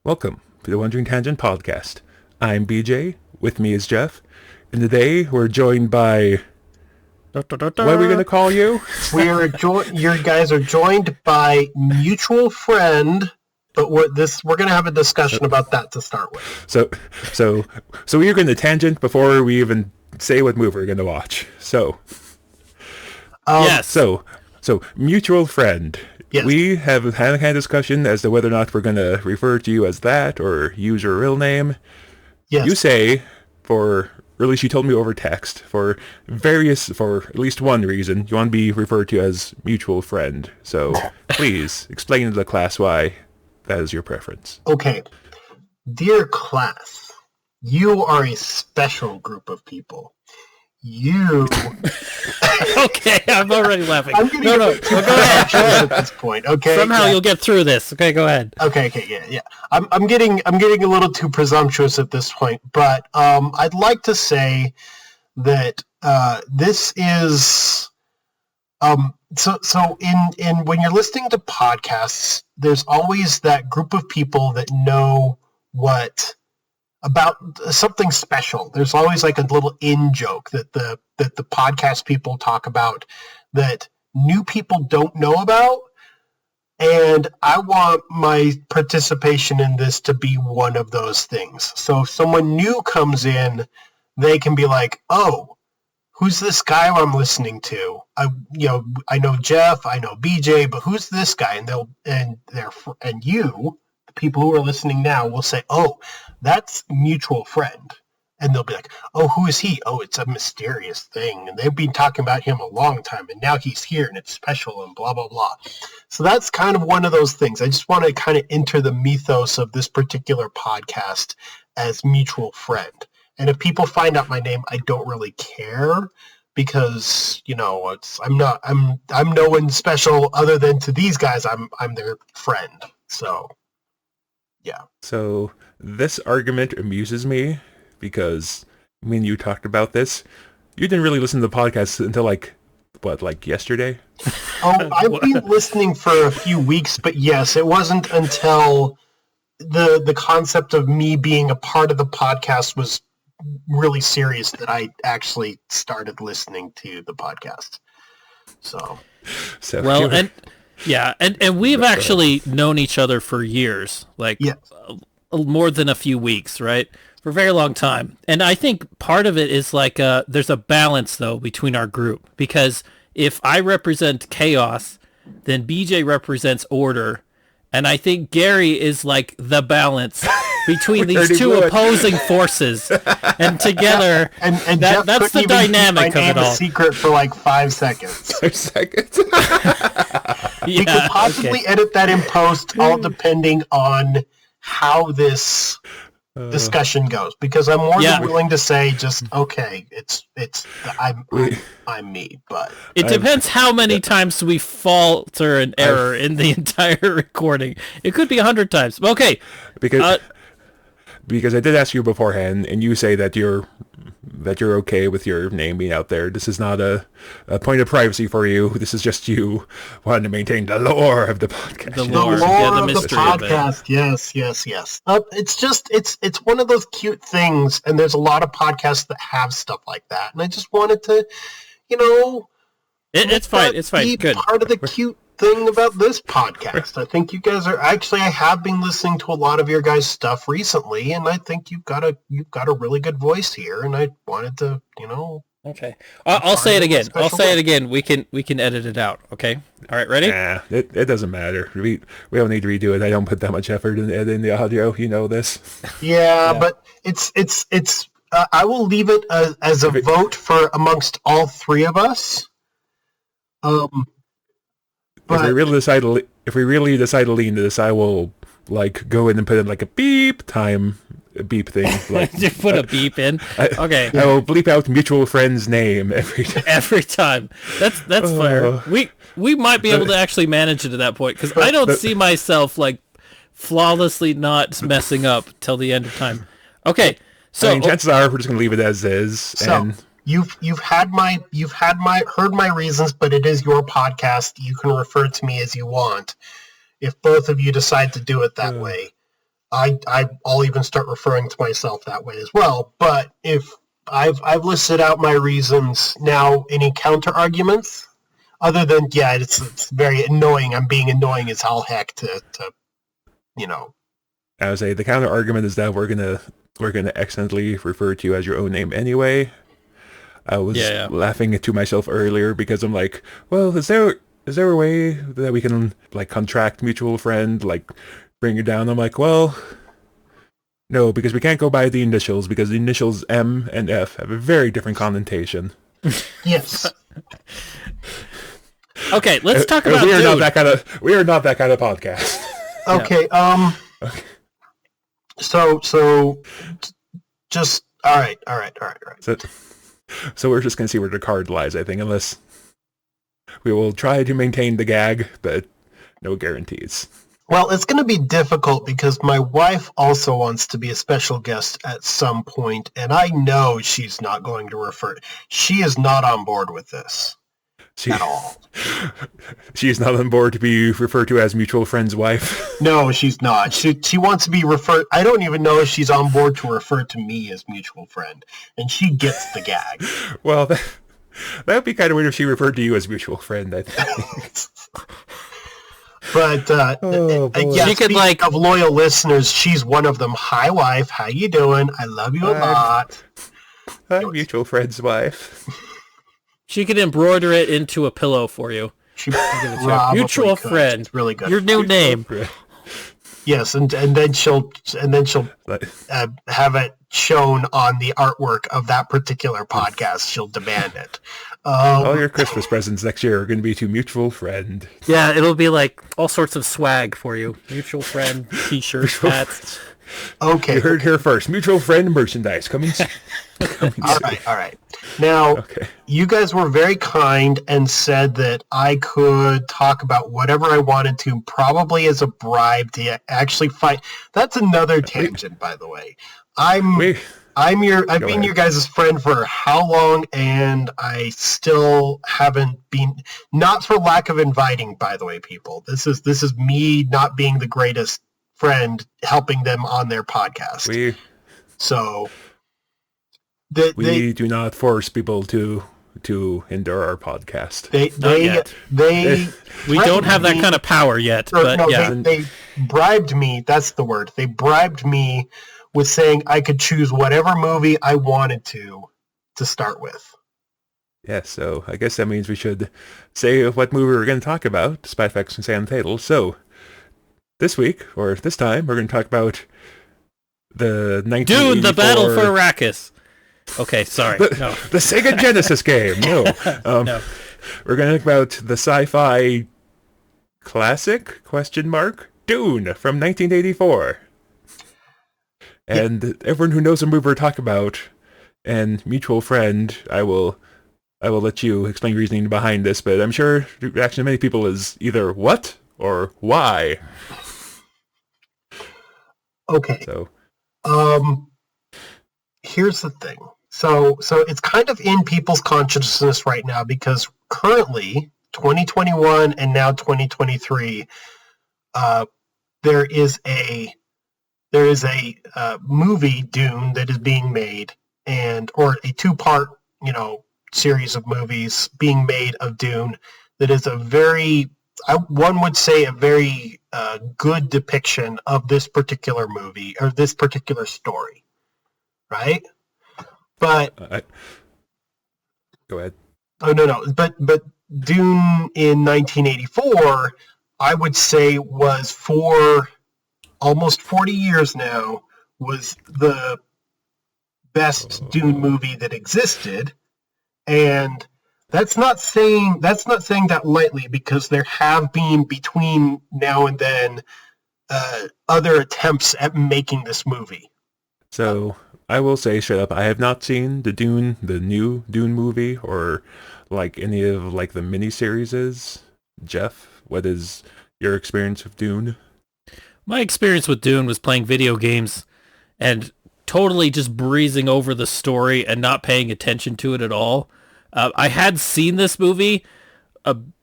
Welcome to the Wandering Tangent Podcast. I'm BJ, with me is Jeff, and today we're joined by... What are we going to call you? You guys are joined by mutual friend, but we're going to have a discussion about that to start with. So we're going to tangent before we even say what movie we're going to watch. Yes. So mutual friend. Yes. We have had a kind of discussion as to whether or not we're going to refer to you as that or use your real name. Yes. You say, or at least you told me over text, for at least one reason, you want to be referred to as mutual friend. So please explain to the class why that is your preference. Okay. Dear class, you are a special group of people. You... Okay, I'm already laughing. I'm getting go ahead. at this point. Okay. Somehow you'll get through this. Okay, go ahead. Okay, yeah. I'm getting a little too presumptuous at this point, but I'd like to say that this is so in when you're listening to podcasts, there's always that group of people that know what about something special. There's always like a little in-joke that the podcast people talk about that new people don't know about. And I want my participation in this to be one of those things. So if someone new comes in, they can be like, oh, who's this guy I'm listening to? I know Jeff, I know BJ, but who's this guy? And you, the people who are listening now, will say, oh, that's mutual friend. And they'll be like, oh, who is he? Oh, it's a mysterious thing. And they've been talking about him a long time, and now he's here, and it's special, and blah, blah, blah. So that's kind of one of those things. I just want to kind of enter the mythos of this particular podcast as mutual friend. And if people find out my name, I don't really care because, I'm no one special other than to these guys. I'm their friend. So, yeah. So this argument amuses me because when you talked about this, you didn't really listen to the podcast until like yesterday? Oh, I've been listening for a few weeks, but yes, it wasn't until the concept of me being a part of the podcast was really serious that I actually started listening to the podcast. So well, and we've actually known each other for years, more than a few weeks, right? For a very long time. And I think part of it is like there's a balance, though, between our group. Because if I represent chaos, then BJ represents order. And I think Gary is like the balance between these two opposing forces. And together, and that's the dynamic of it all. A secret for like 5 seconds. 5 seconds? We could possibly edit that in post, all depending on how this discussion goes, because I'm more than willing to say just okay, I'm me, but it depends how many times we falter an error in the entire recording. It could be 100 times. Okay, because I did ask you beforehand, and you say that you're okay with your name being out there. This is not a point of privacy for you. This is just you wanting to maintain the lore of the podcast. The lore of the podcast. Yes. It's one of those cute things, and there's a lot of podcasts that have stuff like that. And I just wanted to, it's fine. It's fine. Good. Part of the cute thing about this podcast. I think you guys are actually. I have been listening to a lot of your guys' stuff recently, and I think you've got a really good voice here. And I wanted to, Okay, I'll say it again. We can edit it out. Okay. All right. Ready? It doesn't matter. We don't need to redo it. I don't put that much effort in editing the audio. You know this. Yeah. But it's. I will leave it as a vote for amongst all three of us. If we really decide to lean to this, I will go in and put in a beep thing. Just put a beep in. Okay. I will bleep out mutual friend's name every time. Every time. That's fair. We might be able to actually manage it at that point because I don't see myself flawlessly not messing up till the end of time. Okay. So chances are we're just gonna leave it as is. And You've heard my reasons, but it is your podcast. You can refer to me as you want. If both of you decide to do it that way, I'll even start referring to myself that way as well. But if I've listed out my reasons now, any counter arguments other than it's very annoying. I'm being annoying as all heck to I would say the counter argument is that we're gonna accidentally refer to you as your own name anyway. I was laughing to myself earlier because I'm like, well, is there a way that we can like contract mutual friend, like bring it down? I'm like, well, no, because we can't go by the initials because the initials M and F have a very different connotation. Yes. Okay, let's talk about we are Dune. We are not that kind of podcast. Okay. Okay. So just all right. So we're just gonna see where the card lies, I think, unless we will try to maintain the gag, but no guarantees. Well, it's going to be difficult because my wife also wants to be a special guest at some point, and I know she's not going to refer. She is not on board with this at all. She is not on board to be referred to as mutual friend's wife. No, she's not. She wants to be referred. I don't even know if she's on board to refer to me as mutual friend, and she gets the gag. Well, that would be kind of weird if she referred to you as mutual friend, I think. But speaking of loyal listeners, she's one of them. Hi, wife. How you doing? I love you a lot. Hi, mutual friend's wife. She could embroider it into a pillow for you. Mutual friend. It's really good. Your new name. Yes, and then she'll have it shown on the artwork of that particular podcast. She'll demand it. All your Christmas presents next year are going to be to mutual friend. Yeah, it'll be like all sorts of swag for you. Mutual friend, t-shirts, hats. Okay. You heard here first. Mutual friend merchandise coming soon. All right. Now, You guys were very kind and said that I could talk about whatever I wanted to, probably as a bribe to actually fight. That's another tangent, by the way. I've been your guys' friend for how long, and I still haven't been, not for lack of inviting, by the way, people. This is me not being the greatest friend helping them on their podcast. We do not force people to endure our podcast. We don't have that kind of power yet. They bribed me. That's the word. They bribed me with saying I could choose whatever movie I wanted to start with. Yeah, so I guess that means we should say what movie we're going to talk about, despite the facts and say on the title. So this week, or this time, we're going to talk about the 1984... Dune, the Battle for Arrakis. Okay, sorry. The Sega Genesis game. No. No. We're going to talk about the sci-fi classic, Dune from 1984. And everyone who knows the movie we're talking about, and mutual friend, I will let you explain reasoning behind this, but I'm sure the reaction of many people is either what or why. Okay. So, here's the thing. So it's kind of in people's consciousness right now because currently, 2021 and now 2023, there is a movie, Dune, that is being made, or a two-part, series of movies being made of Dune that is one would say a very good depiction of this particular movie or this particular story, right? But go ahead. Oh no! But Dune in 1984, I would say, was for almost 40 years now, was the best Dune movie that existed, and that's not saying that lightly because there have been between now and then other attempts at making this movie. So I will say straight up, I have not seen the new Dune movie, or like any of like the miniseries. Jeff, what is your experience with Dune? My experience with Dune was playing video games and totally just breezing over the story and not paying attention to it at all. I had seen this movie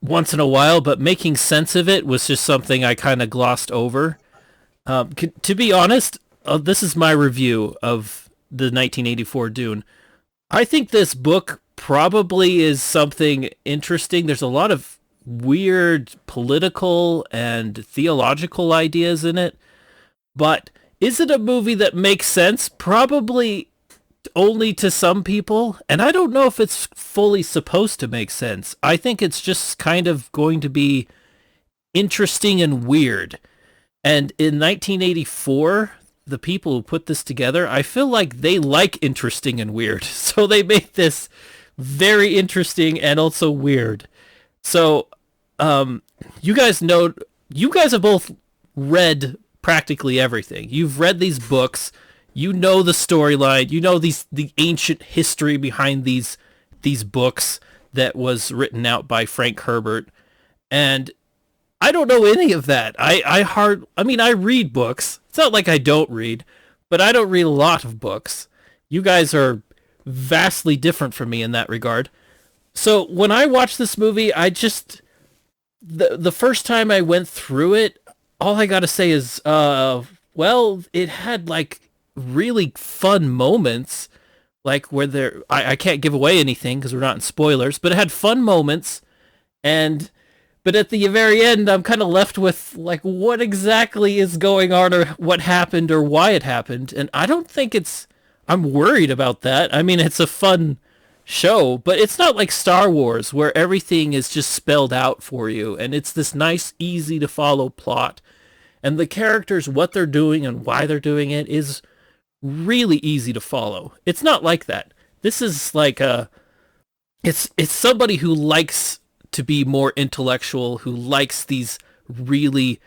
once in a while, but making sense of it was just something I kind of glossed over. To be honest, this is my review of the 1984 Dune. I think this book probably is something interesting. There's a lot of weird political and theological ideas in it. But is it a movie that makes sense? Probably only to some people. And I don't know if it's fully supposed to make sense. I think it's just kind of going to be interesting and weird. And in 1984, the people who put this together, I feel like they like interesting and weird. So they made this very interesting and also weird. So you guys have both read practically everything. You've read these books. You know the storyline. You know the ancient history behind these books that was written out by Frank Herbert. And I don't know any of that. I read books. It's not like I don't read, but I don't read a lot of books. You guys are vastly different from me in that regard. So when I watched this movie, the first time I went through it, all I gotta say is, it had like really fun moments, like where I can't give away anything because we're not in spoilers, but it had fun moments, but at the very end, I'm kind of left with, like, what exactly is going on or what happened or why it happened. And I don't think I'm worried about that. I mean, it's a fun show, but it's not like Star Wars where everything is just spelled out for you. And it's this nice, easy to follow plot. And the characters, what they're doing and why they're doing it is really easy to follow. It's not like that. This is like it's somebody who likes to be more intellectual, who likes these really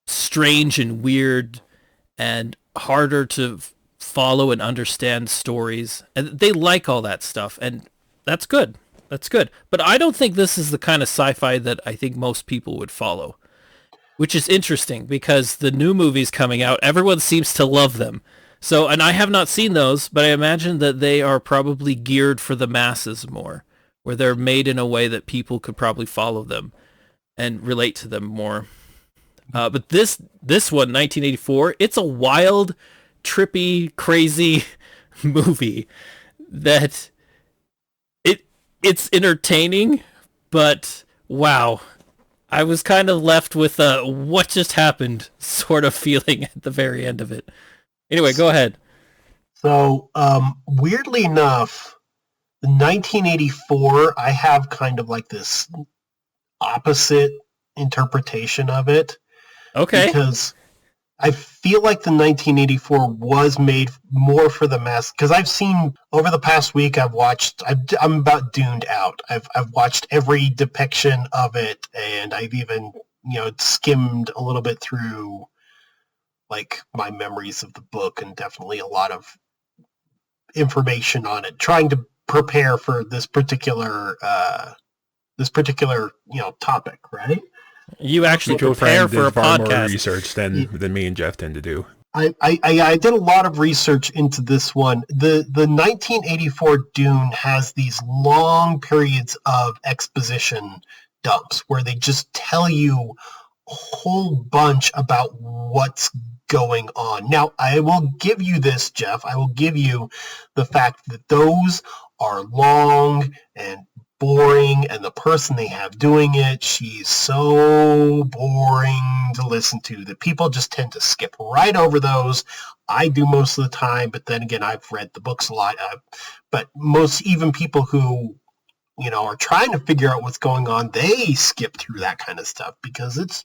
strange and weird and harder to follow and understand stories. And they like all that stuff, and that's good. That's good. But I don't think this is the kind of sci-fi that I think most people would follow, which is interesting because the new movies coming out, everyone seems to love them. So, and I have not seen those, but I imagine that they are probably geared for the masses more, where they're made in a way that people could probably follow them and relate to them more. But this one, 1984, it's a wild, trippy, crazy movie that it's entertaining, but wow. I was kind of left with a what just happened sort of feeling at the very end of it. Anyway, go ahead. So, weirdly enough, 1984, I have kind of like this opposite interpretation of it. Okay. Because I feel like the 1984 was made more for the mass. Because I've seen, over the past week, I'm about Duned out. I've watched every depiction of it, and I've even, skimmed a little bit through, like, my memories of the book, and definitely a lot of information on it, trying to prepare for this particular topic, right? You actually prepare for a far podcast. More research than me and Jeff tend to do. I did a lot of research into this one. The 1984 Dune has these long periods of exposition dumps where they just tell you a whole bunch about what's going on. Now, I will give you this, Jeff. I will give you the fact that those are long and boring, and the person they have doing it, she's so boring to listen to that people just tend to skip right over those. I do most of the time, but then again, I've read the books a lot. But even people who, are trying to figure out what's going on, they skip through that kind of stuff because it's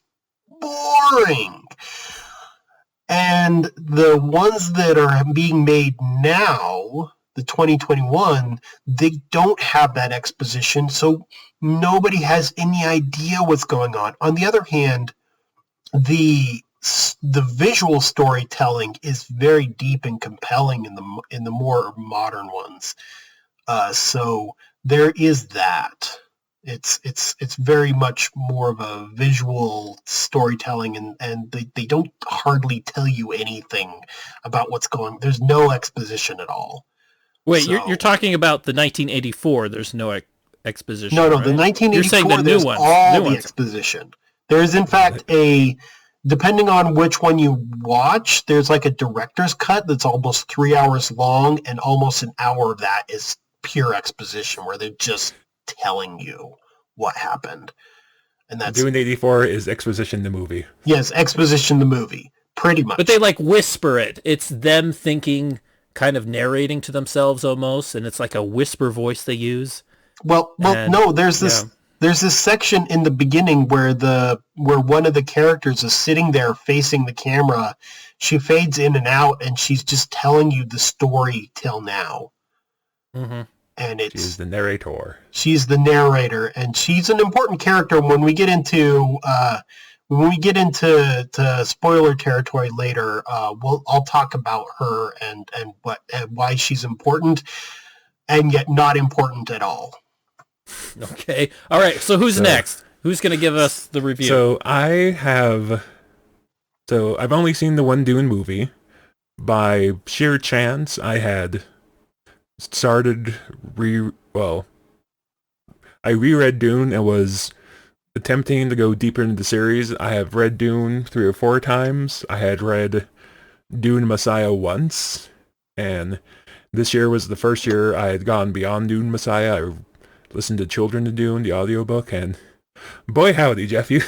boring. And the ones that are being made now, the 2021, they don't have that exposition, so nobody has any idea what's going on. On the other hand, the visual storytelling is very deep and compelling in the more modern ones. So there is that. It's very much more of a visual storytelling, and they don't hardly tell you anything about what's going on. There's no exposition at all. Wait, you're talking about the 1984. There's no exposition. No, right? the 1984. You're saying the there's new ones. all New the ones. exposition. There is, in fact, a depending on which one you watch, there's like a director's cut that's almost 3 hours long, and almost an hour of that is pure exposition, where they're just telling you what happened. And that's Dune 84 is Exposition the movie. Yes, Exposition the movie, pretty much. But they like whisper it. It's them thinking, kind of narrating to themselves almost, and it's like a whisper voice they use. Well, no, there's this section in the beginning where one of the characters is sitting there facing the camera. She fades in and out, and she's just telling you the story till now. Mm-hmm. And she's the narrator. She's the narrator, and she's an important character when we get into spoiler territory later. I'll talk about her and why she's important, and yet not important at all. Okay. All right. So who's next? Who's going to give us the review? So I've only seen the one Dune movie. By sheer chance, I had I reread Dune and was attempting to go deeper into the series. I have read Dune 3 or 4 times. I had read Dune Messiah once, and this year was the first year I had gone beyond Dune Messiah. I listened to Children of Dune, the audiobook, and boy howdy, Jeff, you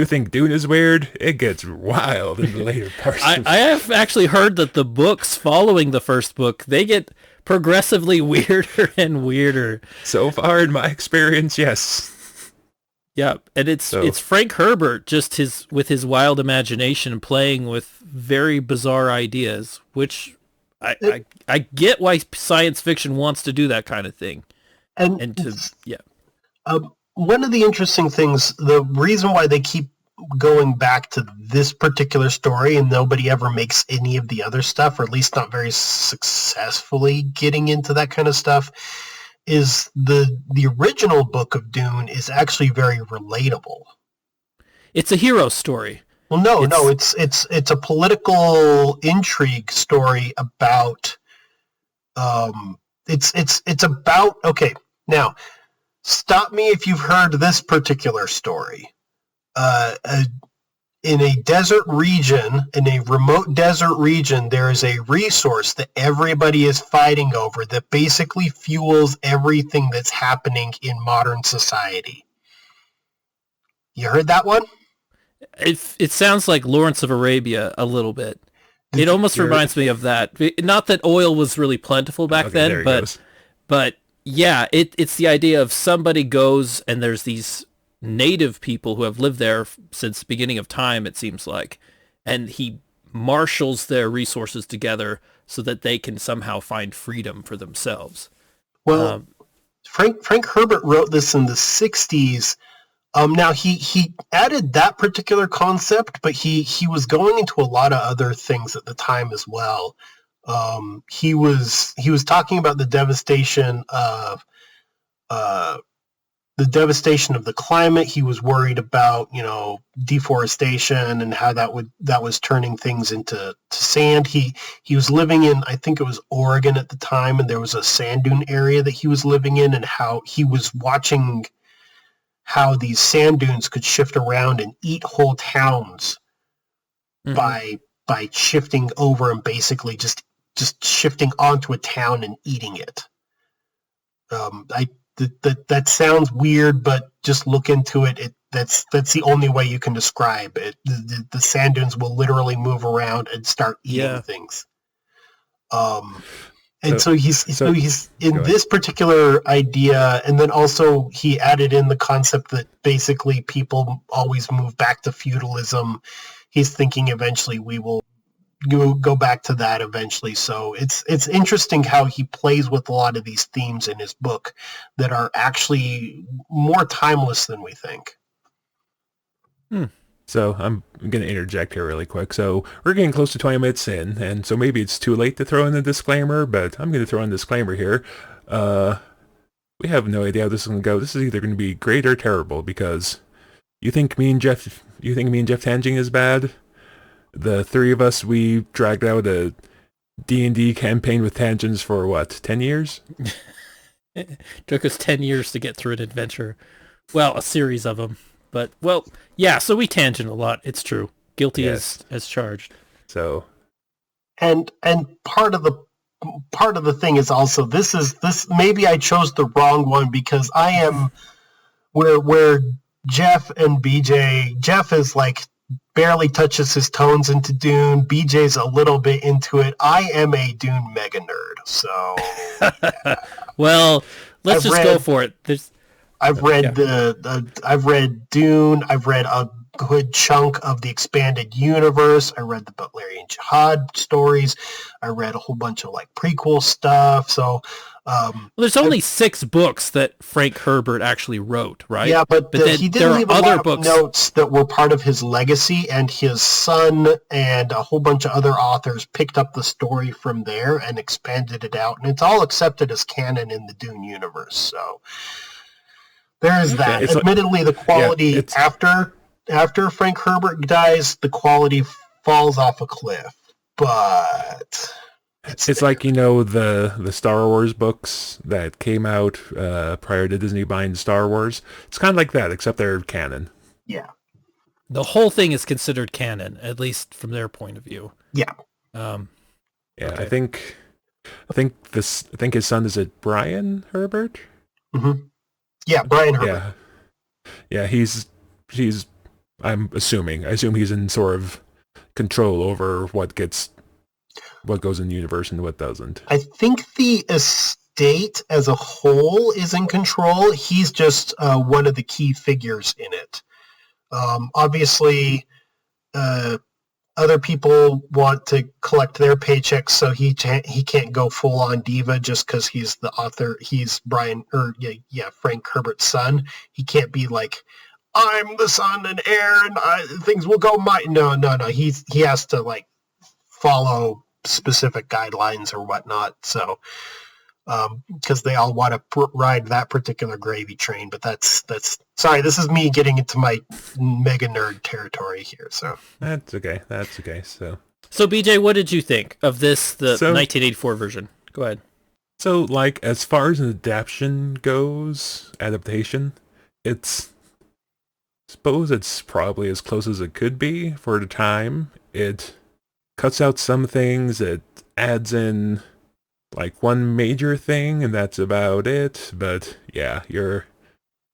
think Dune is weird? It gets wild in the later parts. I have actually heard that the books following the first book, they get progressively weirder and weirder. So far in my experience, yes. Yeah, and it's Frank Herbert just with his wild imagination playing with very bizarre ideas, which I get why science fiction wants to do that kind of thing. One of the interesting things, the reason why they keep going back to this particular story and nobody ever makes any of the other stuff, or at least not very successfully getting into that kind of stuff, is the original book of Dune is actually very relatable. It's a hero story. Well, no, it's a political intrigue story about it's about, okay, now stop me if you've heard this particular story. In a desert region, in a remote desert region, there is a resource that everybody is fighting over that basically fuels everything that's happening in modern society. You heard that one? It sounds like Lawrence of Arabia a little bit. It almost reminds me of that. Not that oil was really plentiful back then, but yeah, it's the idea of somebody goes and there's these native people who have lived there since the beginning of time, it seems like, and he marshals their resources together so that they can somehow find freedom for themselves. Well, Frank Herbert wrote this in the 60s. Now he added that particular concept, but he was going into a lot of other things at the time as well. He was talking about the devastation of the climate. He was worried about, deforestation and how that was turning things into sand. He was living in, I think it was Oregon at the time, and there was a sand dune area that he was living in, and how he was watching how these sand dunes could shift around and eat whole towns by shifting over and basically just shifting onto a town and eating it. That sounds weird, but just look into it. That's the only way you can describe it. The sand dunes will literally move around and start eating things. So he's in this particular idea, and then also he added in the concept that basically people always move back to feudalism. He's thinking eventually we will go back to that eventually. So it's interesting how he plays with a lot of these themes in his book that are actually more timeless than we think. So I'm going to interject here really quick. So we're getting close to 20 minutes in, and so maybe it's too late to throw in a disclaimer, but I'm going to throw in a disclaimer here. We have no idea how this is going to go. This is either going to be great or terrible, because you think me and Jeff Tanging is bad? The three of us, we dragged out a D&D campaign with tangents for what, 10 years? It took us 10 years to get through an adventure. Well, a series of them. But, well, yeah, so we tangent a lot. It's true. guilty as charged. So, and part of the thing is also this maybe I chose the wrong one because I am where Jeff and BJ. Jeff is like barely touches his tones into Dune. BJ's a little bit into it. I am a Dune mega nerd, so yeah. Well, let's go for it. I've read Dune. I've read a good chunk of the expanded universe. I read the Butlerian Jihad stories. I read a whole bunch of like prequel stuff. So there's only 6 books that Frank Herbert actually wrote, right? Yeah, but he did leave a lot of notes that were part of his legacy, and his son and a whole bunch of other authors picked up the story from there and expanded it out, and it's all accepted as canon in the Dune universe. So there is that. Yeah, admittedly, the quality after Frank Herbert dies, the quality falls off a cliff, but it's like, the Star Wars books that came out prior to Disney buying Star Wars. It's kind of like that, except they're canon. Yeah. The whole thing is considered canon, at least from their point of view. Yeah. Okay. I think his son, is it Brian Herbert? Mm-hmm. Yeah, Brian Herbert. Yeah, he's I assume he's in sort of control over what goes in the universe and what doesn't. I think the estate as a whole is in control. He's just one of the key figures in it. Obviously, other people want to collect their paychecks, so he can't go full on diva just because he's the author. He's Frank Herbert's son. He can't be like, I'm the son and heir, and things will go my. No. He has to like follow specific guidelines or whatnot. So, because they all want to ride that particular gravy train, but that's. Sorry, this is me getting into my mega nerd territory here. So that's okay. So BJ, what did you think of the 1984 version? Go ahead. So, like, as far as an adaptation, suppose it's probably as close as it could be for the time. It cuts out some things. It adds in like one major thing, and that's about it. But yeah, you're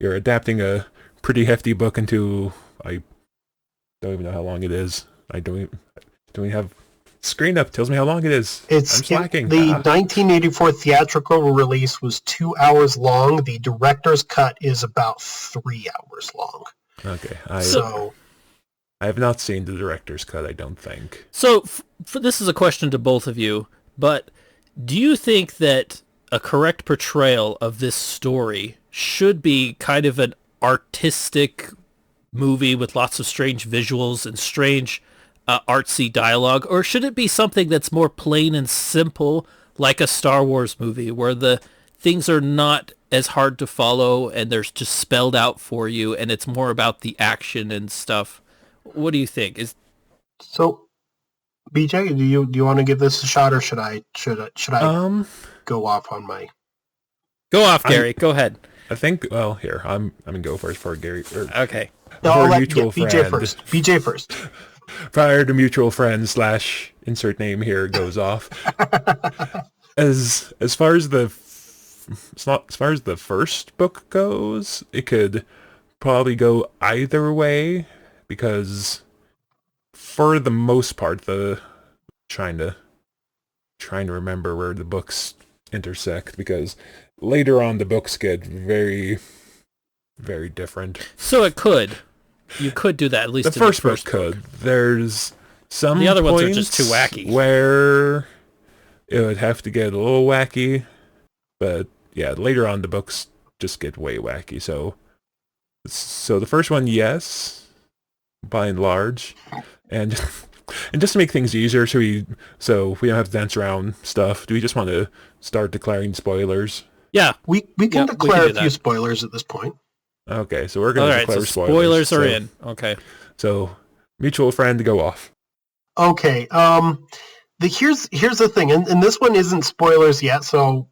adapting a pretty hefty book into, I don't even know how long it is. I don't even have screen up. Tells me how long it is. I'm slacking. The 1984 theatrical release was 2 hours long. The director's cut is about 3 hours long. Okay. I have not seen the director's cut, I don't think. So this is a question to both of you, but do you think that a correct portrayal of this story should be kind of an artistic movie with lots of strange visuals and strange artsy dialogue, or should it be something that's more plain and simple, like a Star Wars movie, where the things are not as hard to follow and they're just spelled out for you, and it's more about the action and stuff? What do you think? So, BJ, do you want to give this a shot, or should I go off on my? Go off, Gary. Go ahead. I think. Well, here I'm gonna go first for Gary. Okay. No, I'll let BJ first. BJ first. Prior to mutual friend / insert name here goes off. As far as the first book goes, it could probably go either way, because for the most part, trying to remember where the books intersect, because later on the books get very, very different. So you could do that, at least the first book could. There's some the other points ones are just too wacky, where it would have to get a little wacky, but yeah, later on the books just get way wacky. So the first one, yes, by and large, and just to make things easier, so we don't have to dance around stuff. Do we just want to start declaring spoilers? Yeah, we can declare a few spoilers at this point. Okay, so we're going to declare spoilers. Spoilers are in. Okay. So, mutual friend, go off. Okay. Here's the thing, and this one isn't spoilers yet. So,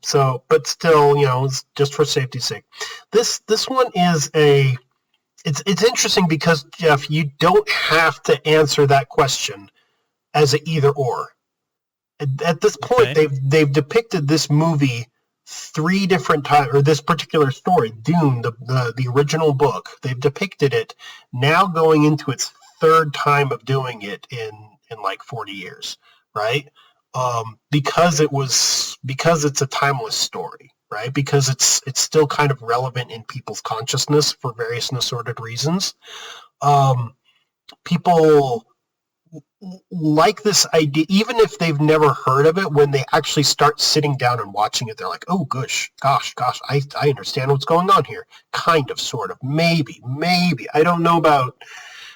but still, it's just for safety's sake. This one is it's interesting because, Jeff, you don't have to answer that question as an either or. At this point, they've depicted this movie 3 different times, or this particular story, Dune, the original book. They've depicted it now going into its 3rd time of doing it in like 40 years, right? Because it's a timeless story, right? Because it's still kind of relevant in people's consciousness for various and assorted reasons. People like this idea, even if they've never heard of it. When they actually start sitting down and watching it, they're like, oh gosh, I understand what's going on here. Kind of, sort of, maybe. I don't know about,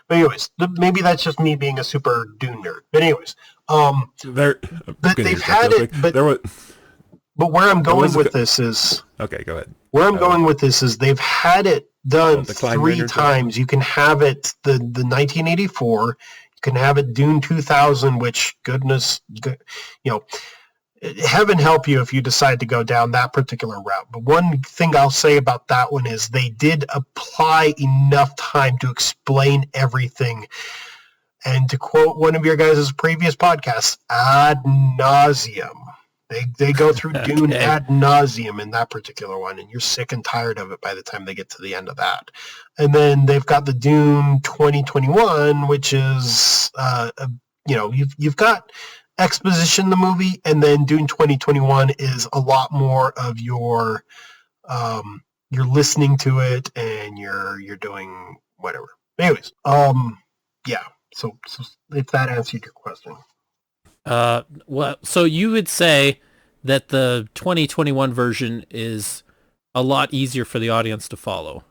but anyways, maybe that's just me being a super Dune nerd. But anyways, but they've had it, but where I'm going with this is, okay, go ahead. Where I'm going with this is they've had it done 3 times. You can have it the 1984. You can have it Dune 2000, which heaven help you if you decide to go down that particular route. But one thing I'll say about that one is they did apply enough time to explain everything. And to quote one of your guys' previous podcasts, ad nauseum. They go through Dune ad nauseum in that particular one, and you're sick and tired of it by the time they get to the end of that. And then they've got the Dune 2021, which is, you've got Exposition, the movie, and then Dune 2021 is a lot more of you're listening to it and you're doing whatever. Anyways, yeah. So if that answered your question. Well, so you would say that the 2021 version is a lot easier for the audience to follow,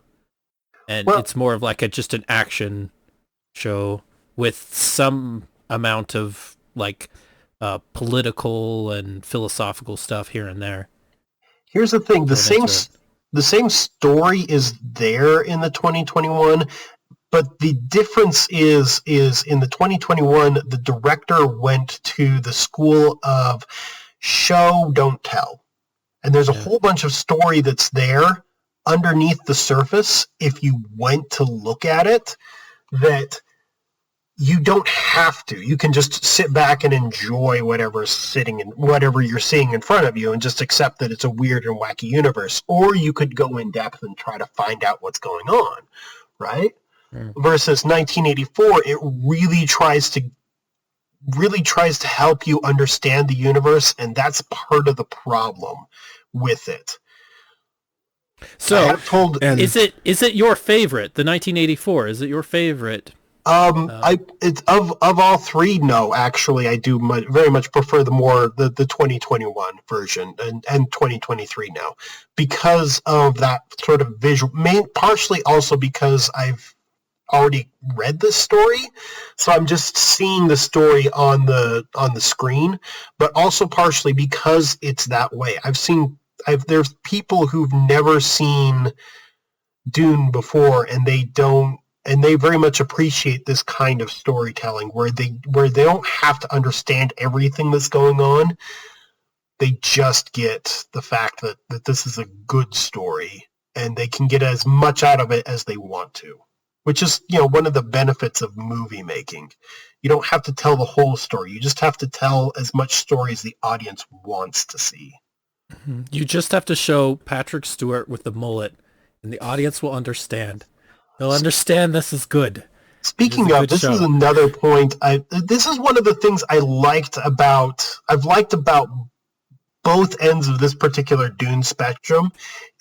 and it's more of like just an action show with some amount of like political and philosophical stuff here and there. Here's the thing: the same story is there in the 2021. But the difference is in the 2021, the director went to the school of show, don't tell. And there's a whole bunch of story that's there underneath the surface, if you went to look at it, that you don't have to. You can just sit back and enjoy whatever you're seeing in front of you and just accept that it's a weird and wacky universe. Or you could go in depth and try to find out what's going on, right? Versus 1984, it really tries to help you understand the universe, and that's part of the problem with it. So, is it your favorite? The 1984, is it your favorite? It's of all 3. No, actually, I do very much prefer the 2021 version and 2023 now, because of that sort of visual. Partially also because I've already read this story, so I'm just seeing the story on the screen, but also partially because it's that way. There's people who've never seen Dune before, and they very much appreciate this kind of storytelling where they don't have to understand everything that's going on. They just get the fact that this is a good story, and they can get as much out of it as they want to. Which is, one of the benefits of movie making. You don't have to tell the whole story. You just have to tell as much story as the audience wants to see. You just have to show Patrick Stewart with the mullet, and the audience will understand. They'll understand this is good. Speaking of, this is another point. This is one of the things I've liked about both ends of this particular Dune spectrum,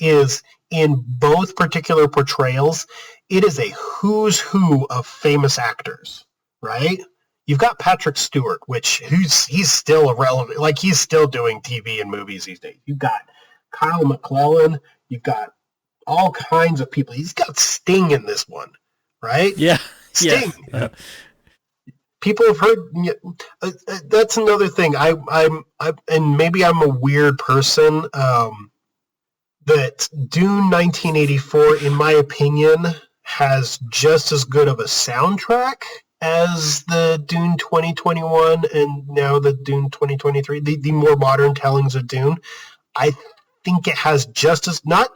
is in both particular portrayals, it is a who's who of famous actors, right? You've got Patrick Stewart, he's still irrelevant. Like, he's still doing TV and movies these days. You've got Kyle MacLachlan. You've got all kinds of people. He's got Sting in this one, right? Yeah. Sting. Yeah. People have heard. That's another thing. And maybe I'm a weird person. That Dune 1984, in my opinion, has just as good of a soundtrack as the Dune 2021 and now the Dune 2023, the more modern tellings of Dune. I think it has just as, not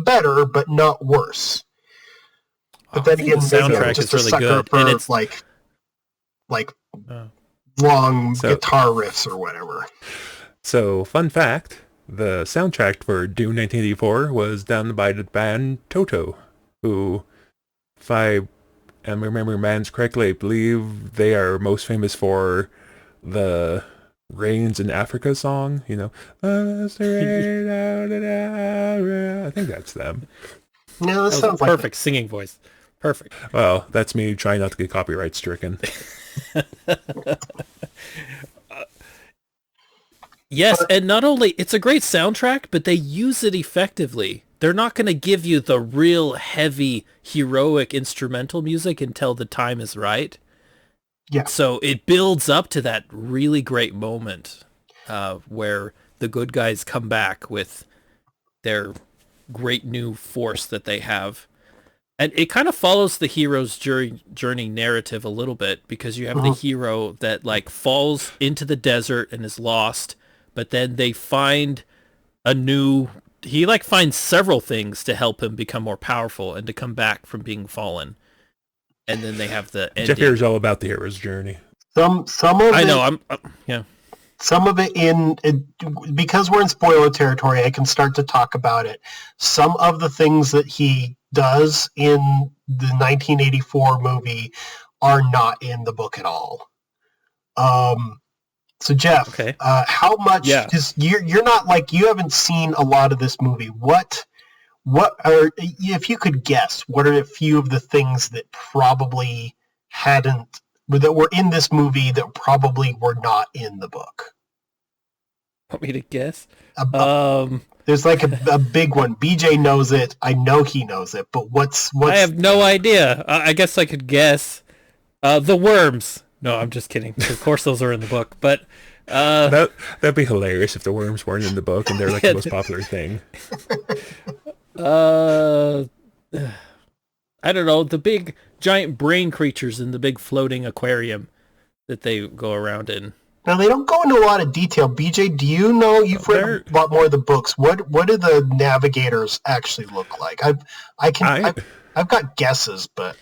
better, but not worse. But then again, the soundtrack just is really a sucker good, for and it's like long guitar riffs or whatever. So, fun fact, the soundtrack for Dune 1984 was done by the band Toto, who, if I am remembering bands correctly, I believe they are most famous for the Rains in Africa song, you know. I think that's them. No, that was sounds a like perfect singing voice. Perfect. Well, that's me trying not to get copyright stricken. Yes, and not only it's a great soundtrack, but they use it effectively. They're not going to give you the real heavy, heroic instrumental music until the time is right. Yeah. So it builds up to that really great moment where the good guys come back with their great new force that they have. And it kind of follows the hero's journey narrative a little bit, because you have the hero that like falls into the desert and is lost, but then they find he like finds several things to help him become more powerful and to come back from being fallen. And then they have the ending. Jeff here is all about the hero's journey. Some of it, I know, yeah. Some of it because we're in spoiler territory, I can start to talk about it. Some of the things that he does in the 1984 movie are not in the book at all. So Jeff, okay. How much? Because you're not like, you haven't seen a lot of this movie. What are, if you could guess, what are a few of the things that probably that were in this movie that probably were not in the book? Want me to guess? There's like a big one. BJ knows it. I know he knows it. But what's? I have no idea. I guess I could guess. The worms. No, I'm just kidding. Of course, those are in the book. But that'd be hilarious if the worms weren't in the book and they're like the most popular thing. I don't know. The big giant brain creatures in the big floating aquarium that they go around in. Now, they don't go into a lot of detail. BJ, do you know, you've read a lot more of the books, what do the Navigators actually look like? I've got guesses, but...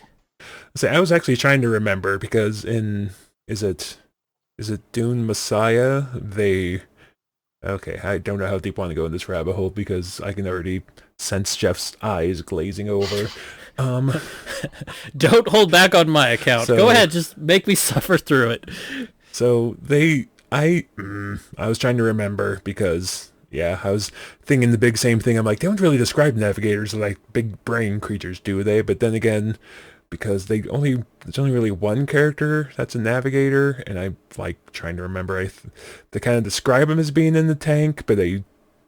So I was actually trying to remember, because is it Dune Messiah? Okay, I don't know how deep I want to go in this rabbit hole, because I can already sense Jeff's eyes glazing over. Don't hold back on my account. Go ahead, just make me suffer through it. So I was trying to remember, because I was thinking the big same thing. I'm like, they don't really describe navigators like big brain creatures, do they? But then again, because there's only really one character that's a navigator, and I'm like trying to remember. They kind of describe him as being in the tank, but they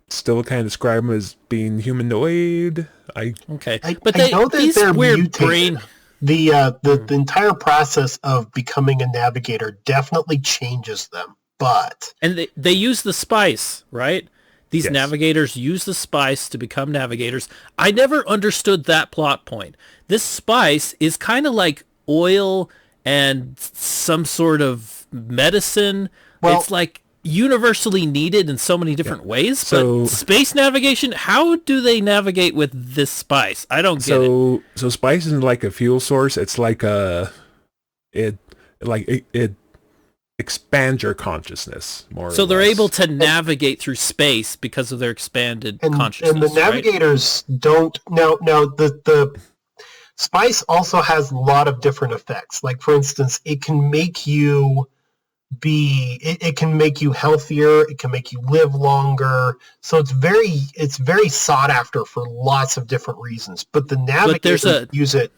still kind of describe him as being humanoid. I know that they're weird mutated. The entire process of becoming a navigator definitely changes them, but... And they use the spice, right? These navigators use the spice to become navigators. I never understood that plot point. This spice is kind of like oil and some sort of medicine. Well, it's like universally needed in so many different ways. But space navigation, how do they navigate with this spice? I don't get it. So spice isn't like a fuel source. It's like it expands your consciousness more. So they're able to navigate through space because of their expanded consciousness. And the navigators don't. Now the spice also has a lot of different effects. Like, for instance, it can make you it can make you healthier, it can make you live longer. So it's very sought after for lots of different reasons. But the navigators use it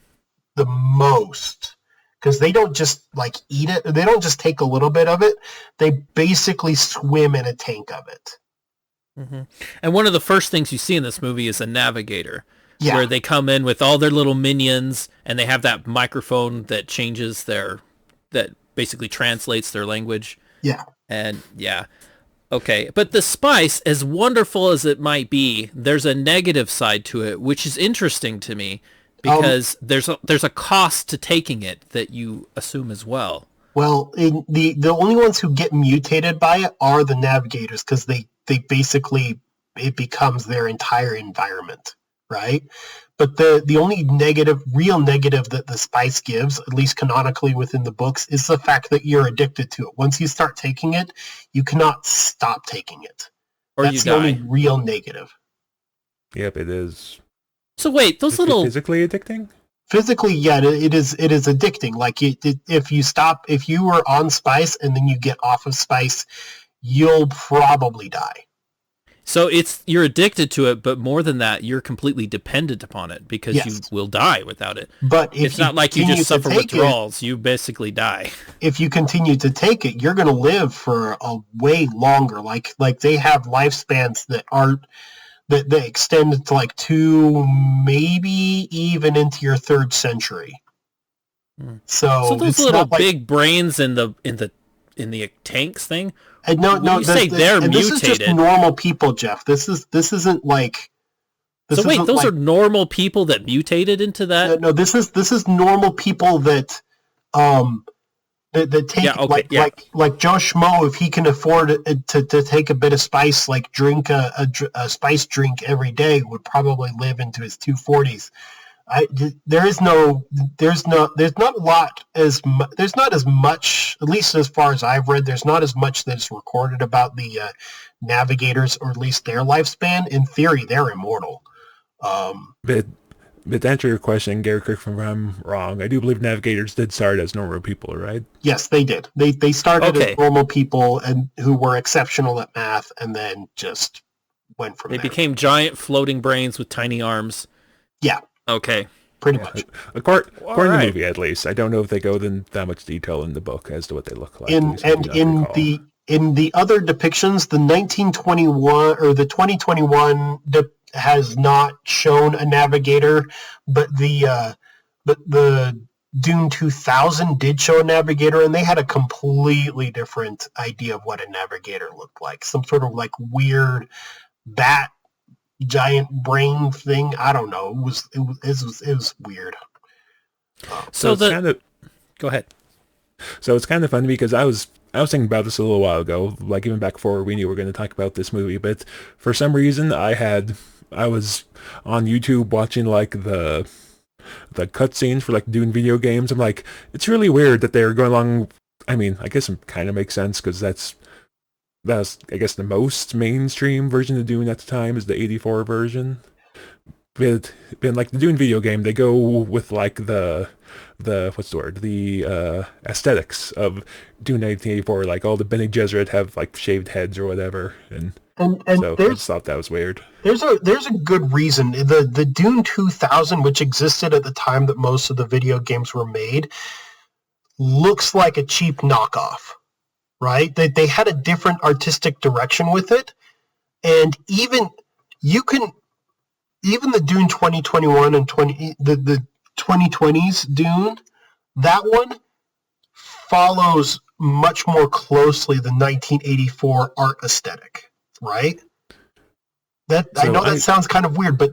the most, because they don't just like eat it. They don't just take a little bit of it. They basically swim in a tank of it. Mm-hmm. And one of the first things you see in this movie is a navigator. Yeah. Where they come in with all their little minions, and they have that microphone that changes that basically translates their language. Yeah. And okay. But the spice, as wonderful as it might be, there's a negative side to it, which is interesting to me, because there's a cost to taking it that you assume as well. Well, the only ones who get mutated by it are the navigators, because they basically, it becomes their entire environment. right? But the only real negative that the spice gives, at least canonically within the books, is the fact that you're addicted to it. Once you start taking it, you cannot stop taking it. Or That's you the die. only real negative. Yep, it is. So wait, those Is it little... physically addicting? Physically, yeah, it is addicting. Like if you were on spice and then you get off of spice, you'll probably die. So you're addicted to it, but more than that, you're completely dependent upon it because Yes. you will die without it. But if It's not like you just suffer take withdrawals. You basically die. if you continue to take it, you're going to live for a way longer. Like they have lifespans that aren't that they extend to like 2, maybe even into your 3rd century. So those it's little not like, big brains in the tanks thing. no, you say they're and this is just mutated. normal people, Jeff. This isn't like. So wait, those are normal people that mutated into that? No, this is normal people that that take like Joe Schmo, if he can afford to take a bit of spice, like drink a spice drink every day, would probably live into his 240s. There's not as much, at least as far as I've read, there's not as much that's recorded about the Navigators, or at least their lifespan. In theory, they're immortal. But to answer your question, Gary, correct me if I'm wrong, I do believe Navigators did start as normal people, right? Yes, they did. They started as normal people and who were exceptional at math, and then just went from there. They became giant floating brains with tiny arms. Yeah. Okay. Pretty much. According to the movie, at least. I don't know if they go in that much detail in the book as to what they look like. In the other depictions, the 1921 or the 2021 has not shown a navigator, but the Dune 2000 did show a navigator, and they had a completely different idea of what a navigator looked like. Some sort of like weird bat giant brain thing. I don't know. It was weird. Go ahead. So it's kind of funny because I was thinking about this a little while ago, like even back before we knew we were going to talk about this movie, but for some reason I was on YouTube watching like the cutscenes for like Dune video games. I'm like, it's really weird that they're going along. I mean, I guess it kind of makes sense because that's I guess the most mainstream version of Dune at the time is the 84 version. But like the Dune video game, they go with like the what's the word? The aesthetics of Dune 1984. Like all the Bene Gesserit have like shaved heads or whatever, and so I just thought that was weird. There's a good reason. The Dune 2000, which existed at the time that most of the video games were made, looks like a cheap knockoff. Right? They had a different artistic direction with it, and even the Dune 2021 and the 2020s Dune, that one follows much more closely the 1984 art aesthetic, right? That sounds kind of weird, but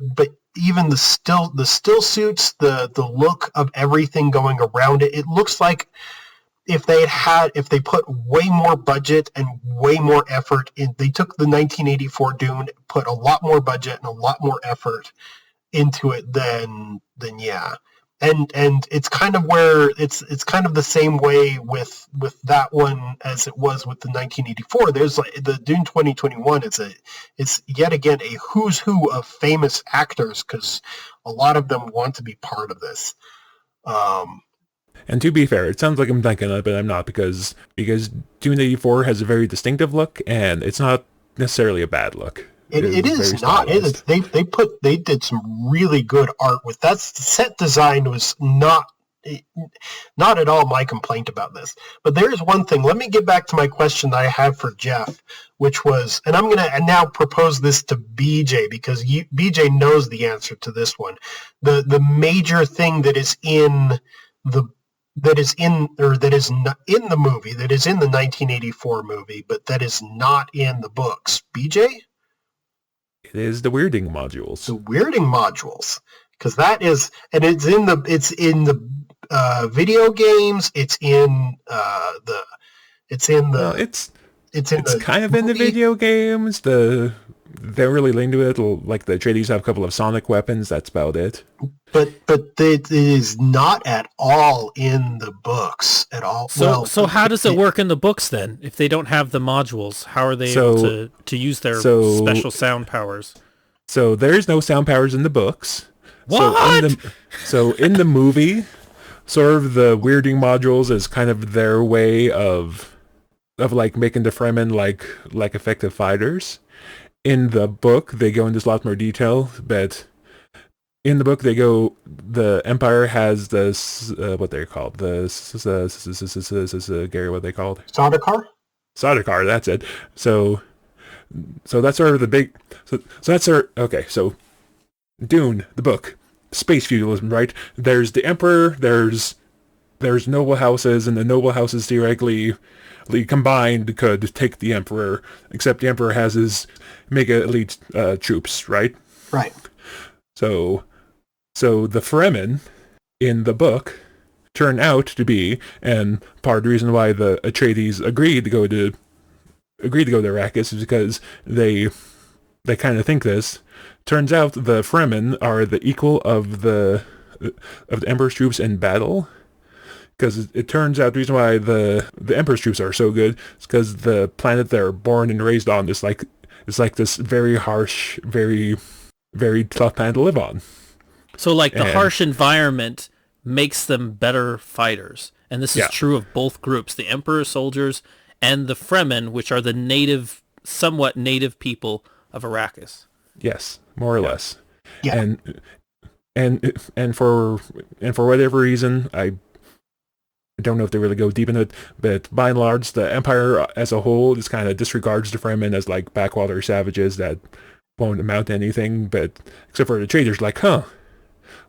even the still suits, the look of everything going around it, it looks like if they put way more budget and way more effort in, they took the 1984 Dune, put a lot more budget and a lot more effort into it than yeah. And it's kind of where it's kind of the same way with that one as it was with the 1984. There's like the Dune 2021. It's yet again a who's who of famous actors because a lot of them want to be part of this. And to be fair, it sounds like I'm thinking of it, but I'm not, because Dune 84 has a very distinctive look, and it's not necessarily a bad look. It is not. It is. They did some really good art with that. Set design was not at all my complaint about this. But there is one thing. Let me get back to my question that I have for Jeff, which was, and I'm going to now propose this to BJ because BJ knows the answer to this one. The major thing that is in the movie, that is in the 1984 movie, but that is not in the books. BJ? It is the weirding modules. The weirding modules, because that is, and it's in the video games. It's kind of in the video games. they're really into it. Like the Atreides have a couple of sonic weapons. That's about it. But it is not at all in the books at all. So how does it work in the books then? If they don't have the modules, how are they able to use their special sound powers? So there's no sound powers in the books. What? So in the movie, sort of the weirding modules is kind of their way of like making the Fremen like effective fighters. In the book, they go into a lot more detail, but in the book, the Empire has this, what they're called, Gary, what they called? Sardaukar, that's it. So that's sort of the big, so that's okay, so Dune, the book, space feudalism, right? There's the Emperor, there's noble houses, and the noble houses theoretically combined could take the Emperor, except the Emperor has his mega elite troops, right? Right. So the Fremen in the book turn out to be, and part of the reason why the Atreides agreed to go to Arrakis is because they kind of think this. Turns out the Fremen are the equal of the Emperor's troops in battle. Because it turns out the reason why the Emperor's troops are so good is because the planet they're born and raised on is like this very harsh, very, very tough planet to live on. So like the harsh environment makes them better fighters. And this is true of both groups, the Emperor soldiers and the Fremen, which are the somewhat native people of Arrakis. Yes, more or less. Yeah. And for whatever reason, I don't know if they really go deep into it, but by and large, the Empire as a whole just kind of disregards the Fremen as like backwater savages that won't amount to anything, but except for the traders, like,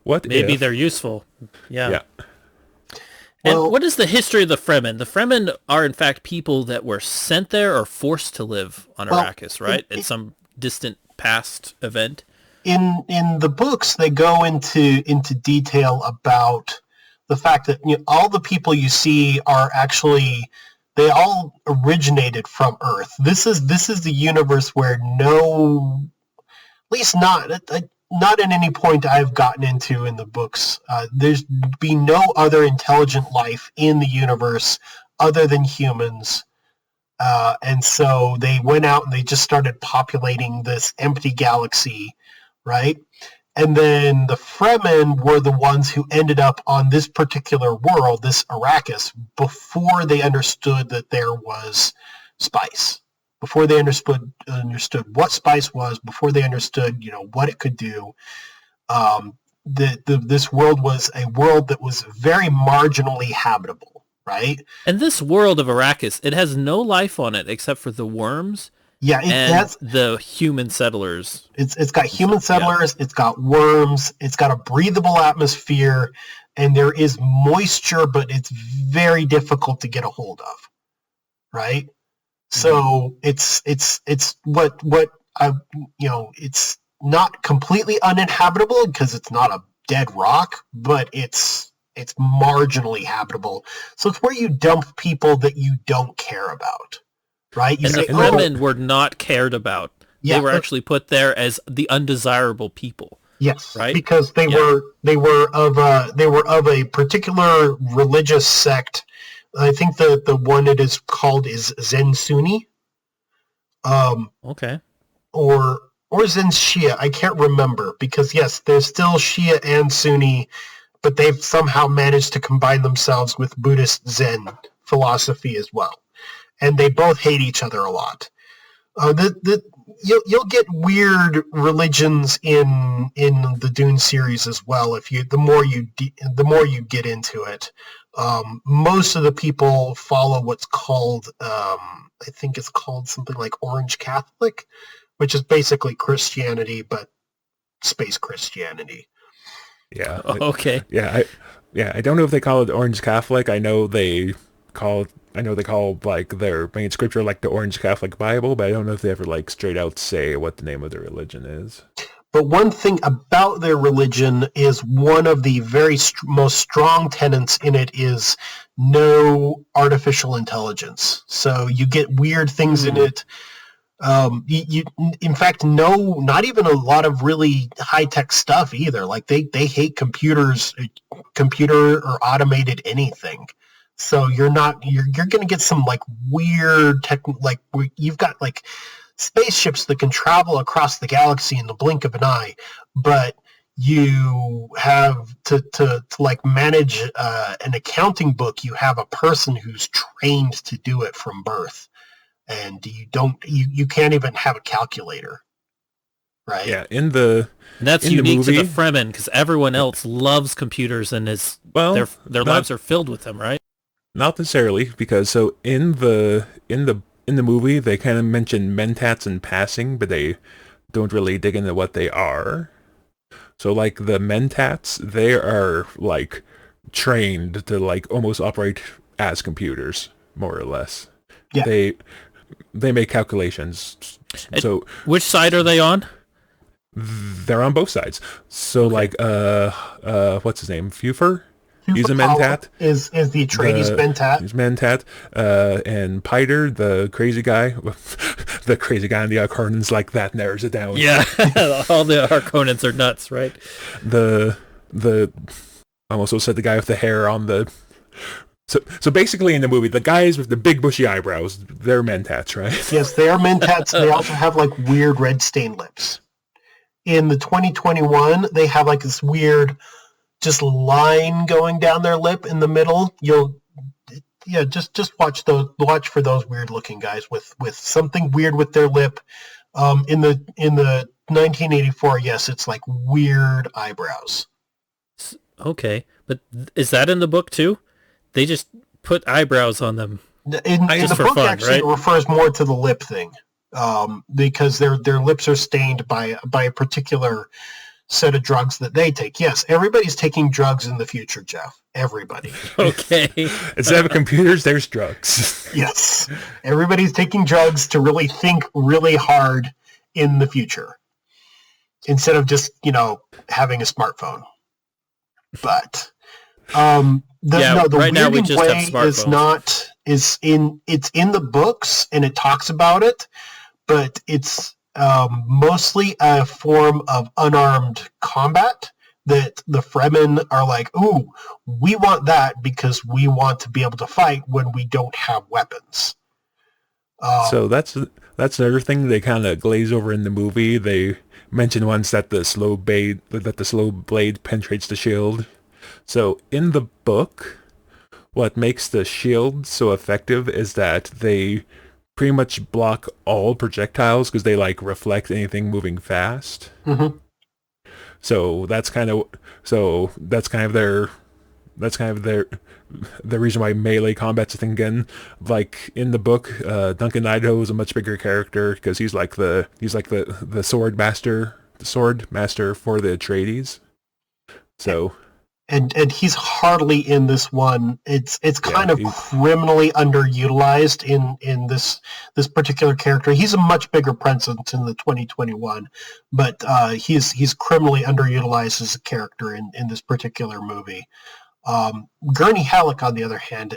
maybe they're useful. Yeah. Well, and what is the history of the Fremen? The Fremen are, in fact, people that were sent there or forced to live on Arrakis, right? At some distant past event. In the books, they go into detail about the fact that all the people you see are actually, they all originated from Earth. This is the universe where at least not at any point I've gotten into in the books, there's been no other intelligent life in the universe other than humans. And so they went out and they just started populating this empty galaxy, right? And then the Fremen were the ones who ended up on this particular world, this Arrakis, before they understood that there was spice. Before they understood what spice was, before they understood, what it could do. This world was a world that was very marginally habitable, right? And this world of Arrakis, it has no life on it except for the worms. Yeah, the human settlers. It's got human settlers, It's got worms, it's got a breathable atmosphere, and there is moisture, but it's very difficult to get a hold of, right? So it's what I it's not completely uninhabitable because it's not a dead rock, but it's marginally habitable. So it's where you dump people that you don't care about. Right? The Fremen were not cared about. They were actually put there as the undesirable people. Yes, right? Because they were of a particular religious sect. I think the one it is called is Zen Sunni. Okay. Or Zen Shia. I can't remember because yes, there's still Shia and Sunni, but they've somehow managed to combine themselves with Buddhist Zen philosophy as well. And they both hate each other a lot. You'll get weird religions in the Dune series as well. The more you get into it, most of the people follow what's called I think it's called something like Orange Catholic, which is basically Christianity but space Christianity. Yeah. Okay. I don't know if they call it Orange Catholic. I know they call like their main scripture like the Orange Catholic Bible, but I don't know if they ever like straight out say what the name of their religion is. But one thing about their religion is one of the very most strong tenets in it is no artificial intelligence. So you get weird things in it. You in fact, no, not even a lot of really high-tech stuff either. Like they hate computers, computer or automated anything. So you're going to get some like weird tech, like you've got like spaceships that can travel across the galaxy in the blink of an eye, but you have to like manage an accounting book. You have a person who's trained to do it from birth. And you can't even have a calculator, right? Yeah, and that's unique to the Fremen because everyone else loves computers and their lives are filled with them, right? Not necessarily, because so in the movie they kind of mention mentats in passing, but they don't really dig into what they are. So like the mentats, they are like trained to like almost operate as computers, more or less. Yeah. They make calculations. So which side are they on? They're on both sides. So okay. Like what's his name? Fufer? He's a mentat. Is the Atreides mentat? He's mentat. And Piter, the crazy guy, the crazy guy in the Harkonnens, like that narrows it down. Yeah, all the Harkonnens are nuts, right? I also said the guy with the hair on the. So basically in the movie, the guys with the big bushy eyebrows, they're mentats, right? Yes, they are mentats. They also have like weird red stained lips. In the 2021, they have like this weird just line going down their lip in the middle. Just watch for those weird looking guys with something weird with their lip. In the 1984, yes, it's like weird eyebrows. Okay, but is that in the book too? They just put eyebrows on them. In the book, fun, actually, right? It refers more to the lip thing, because their lips are stained by a particular set of drugs that they take. Yes, everybody's taking drugs in the future, Jeff. Everybody. Okay. Instead of computers, there's drugs. Yes, everybody's taking drugs to really think really hard in the future, instead of just having a smartphone. But. The right now we just have smartphones. It's in the books and it talks about it, but it's mostly a form of unarmed combat that the Fremen are like, ooh, we want that because we want to be able to fight when we don't have weapons. So that's another thing they kind of glaze over in the movie. They mention once that the slow blade penetrates the shield. So in the book, what makes the shield so effective is that they pretty much block all projectiles because they like reflect anything moving fast. Mm-hmm. So that's kind of the reason why melee combat's a thing again. Like in the book, Duncan Idaho is a much bigger character because he's like the sword master for the Atreides. So. And he's hardly in this one. It's kind of criminally underutilized in this particular character. He's a much bigger presence in the 2021, but he's criminally underutilized as a character in this particular movie. Gurney Halleck, on the other hand,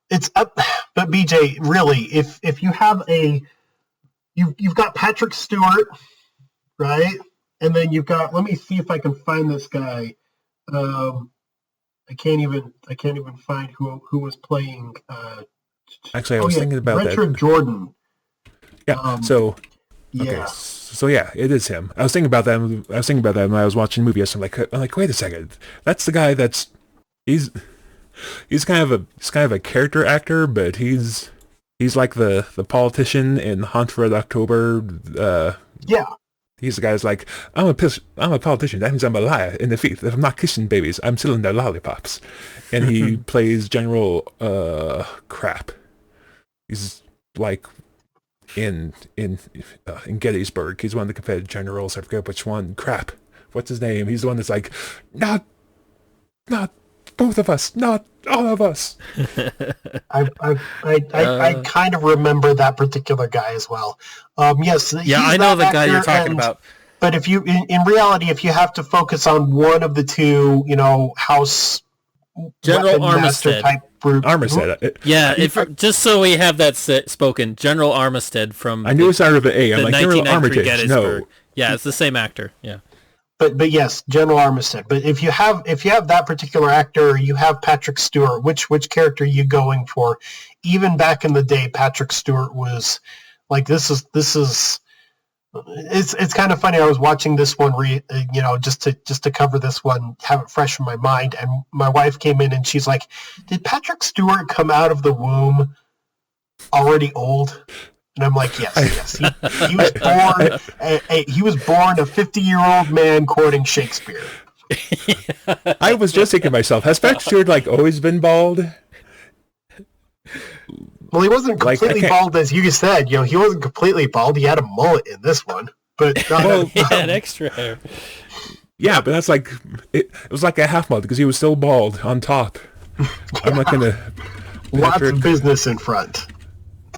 it's up. But BJ, really, if you have you've got Patrick Stewart, right, and then you've got. Let me see if I can find this guy. I can't even find who was playing. Actually, I was thinking about Richard that. Jordan. Yeah. Okay. So yeah, it is him. I was thinking about that. When I was watching the movie. I'm like, wait a second. That's the guy. He's kind of a character actor, but he's like the politician in Hunt for October. Yeah. He's the guy who's like, I'm a politician. That means I'm a liar. In defeat, if I'm not kissing babies, I'm stealing their lollipops. And he plays General crap. He's like in Gettysburg. He's one of the Confederate generals. I forget which one. Crap. What's his name? He's the one that's like, not both of us, not all of us. I kind of remember that particular guy as well. Yes. Yeah, I know the guy you're talking about. But if you, in reality, if you have to focus on one of the two, House General Armistead type Armistead. Yeah, just so we have that spoken, General Armistead from. I knew it started with an A. I'm the like General 1993 Armitage. Gettysburg. No. Yeah, it's the same actor. Yeah. But yes, General Armistead. But if you have that particular actor, you have Patrick Stewart. Which character are you going for? Even back in the day, Patrick Stewart was like this is. It's kind of funny. I was watching this one, just to cover this one, have it fresh in my mind. And my wife came in and she's like, "Did Patrick Stewart come out of the womb already old?" And I'm like, "Yes. He was born. He was born a 50-year-old man quoting Shakespeare." I was just thinking to myself, has Patrick Stewart always been bald? Well, he wasn't completely bald, as you said. He wasn't completely bald. He had a mullet in this one, but he had extra hair. Yeah, but that's it was like a half mullet because he was still bald on top. I'm not gonna. Lots of business in front.